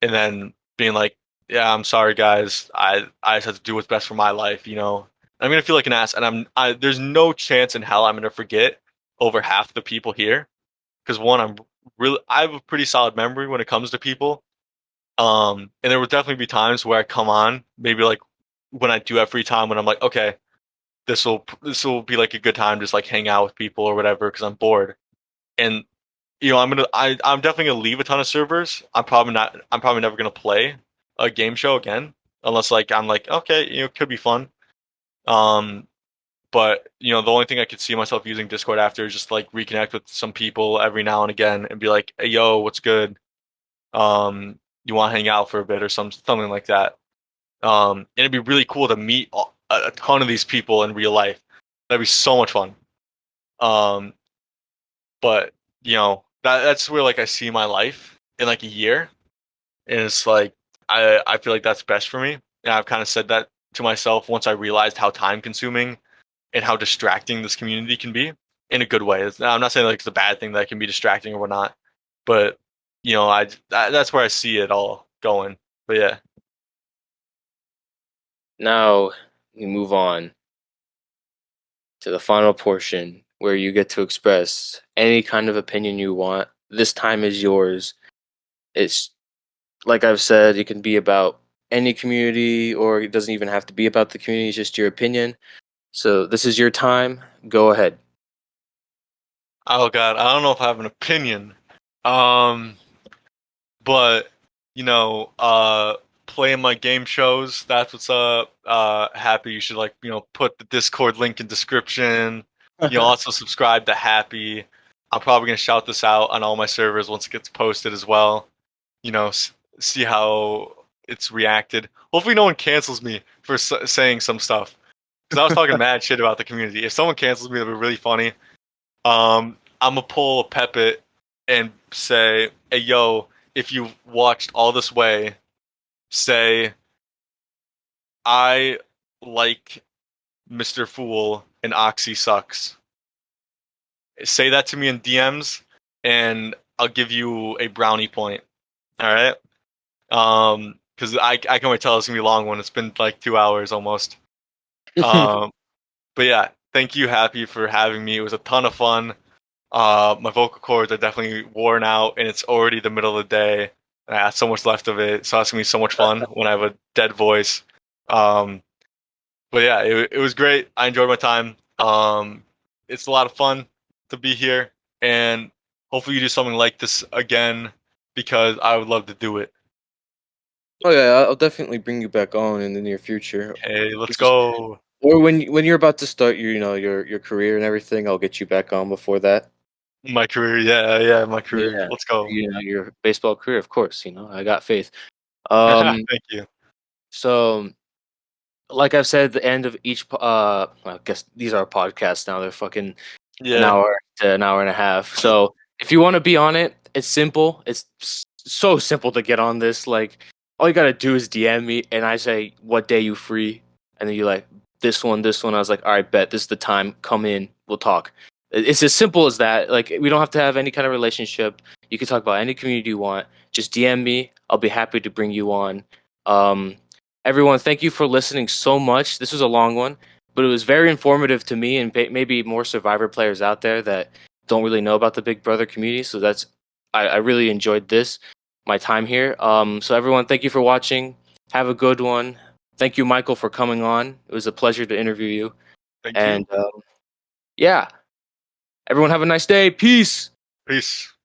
and then being like, yeah, I'm sorry guys, I just have to do what's best for my life. I'm gonna feel like an ass, and there's no chance in hell I'm gonna forget over half the people here because one, I have a pretty solid memory when it comes to people. And there will definitely be times where I come on maybe like when I do have free time, when I'm like, okay, this will be like a good time, just like hang out with people or whatever, because I'm bored. And I'm definitely gonna leave a ton of servers. I'm probably never gonna play a game show again unless like I'm like, okay, it could be fun. Um, but the only thing I could see myself using Discord after is just like reconnect with some people every now and again and be like, hey, yo, what's good? You want to hang out for a bit or something like that. And it'd be really cool to meet a ton of these people in real life. That'd be so much fun. Um, but that's where like I see my life in like a year, and it's like I feel like that's best for me. And I've kind of said that to myself once I realized how time consuming and how distracting this community can be in a good way. I'm not saying like it's a bad thing that it can be distracting or whatnot, but that's where I see it all going. But yeah. Now we move on to the final portion where you get to express any kind of opinion you want. This time is yours. It's like I've said, it can be about any community, or it doesn't even have to be about the community, it's just your opinion. So this is your time. Go ahead. Oh God, I don't know if I have an opinion. Um, but playing my game shows, that's what's up. Happy, you should like, put the Discord link in description. Also subscribe to Happy. I'm probably gonna shout this out on all my servers once it gets posted as well. See how it's reacted. Hopefully, no one cancels me for saying some stuff because I was talking mad shit about the community. If someone cancels me, it'll be really funny. I'm gonna pull a Pepit and say, "Hey, yo, if you watched all this way, say I like MrFool and Oxy sucks." Say that to me in DMs, and I'll give you a brownie point. All right. Because I can already tell it's gonna be a long one. It's been like 2 hours almost. Um, but yeah, thank you, Happy, for having me. It was a ton of fun. My vocal cords are definitely worn out, and it's already the middle of the day, and I have so much left of it. So it's gonna be so much fun when I have a dead voice. Um, but yeah, it was great. I enjoyed my time. It's a lot of fun to be here, and hopefully you do something like this again because I would love to do it. Oh yeah, I'll definitely bring you back on in the near future. Hey, let's Just go. or when you're about to start your career and everything, I'll get you back on before that. My career, yeah, yeah, my career. Yeah, Let's go. your baseball career, of course. I got faith. Thank you. So like I've said at the end of each I guess these are podcasts now. They're fucking an Yeah. hour to an hour and a half. So if you want to be on it, it's simple. It's so simple to get on this. Like all you gotta do is DM me, and I say what day you free, and then you like this one, this one. I was like, all right, bet this is the time. Come in, we'll talk. It's as simple as that. Like we don't have to have any kind of relationship. You can talk about any community you want. Just DM me. I'll be happy to bring you on. Um, Everyone, thank you for listening so much. This was a long one, but it was very informative to me and maybe more Survivor players out there that don't really know about the Big Brother community. So I really enjoyed my time here. So everyone, thank you for watching. Have a good one. Thank you, Michael, for coming on. It was a pleasure to interview you. Thank you. And yeah, everyone have a nice day. Peace. Peace.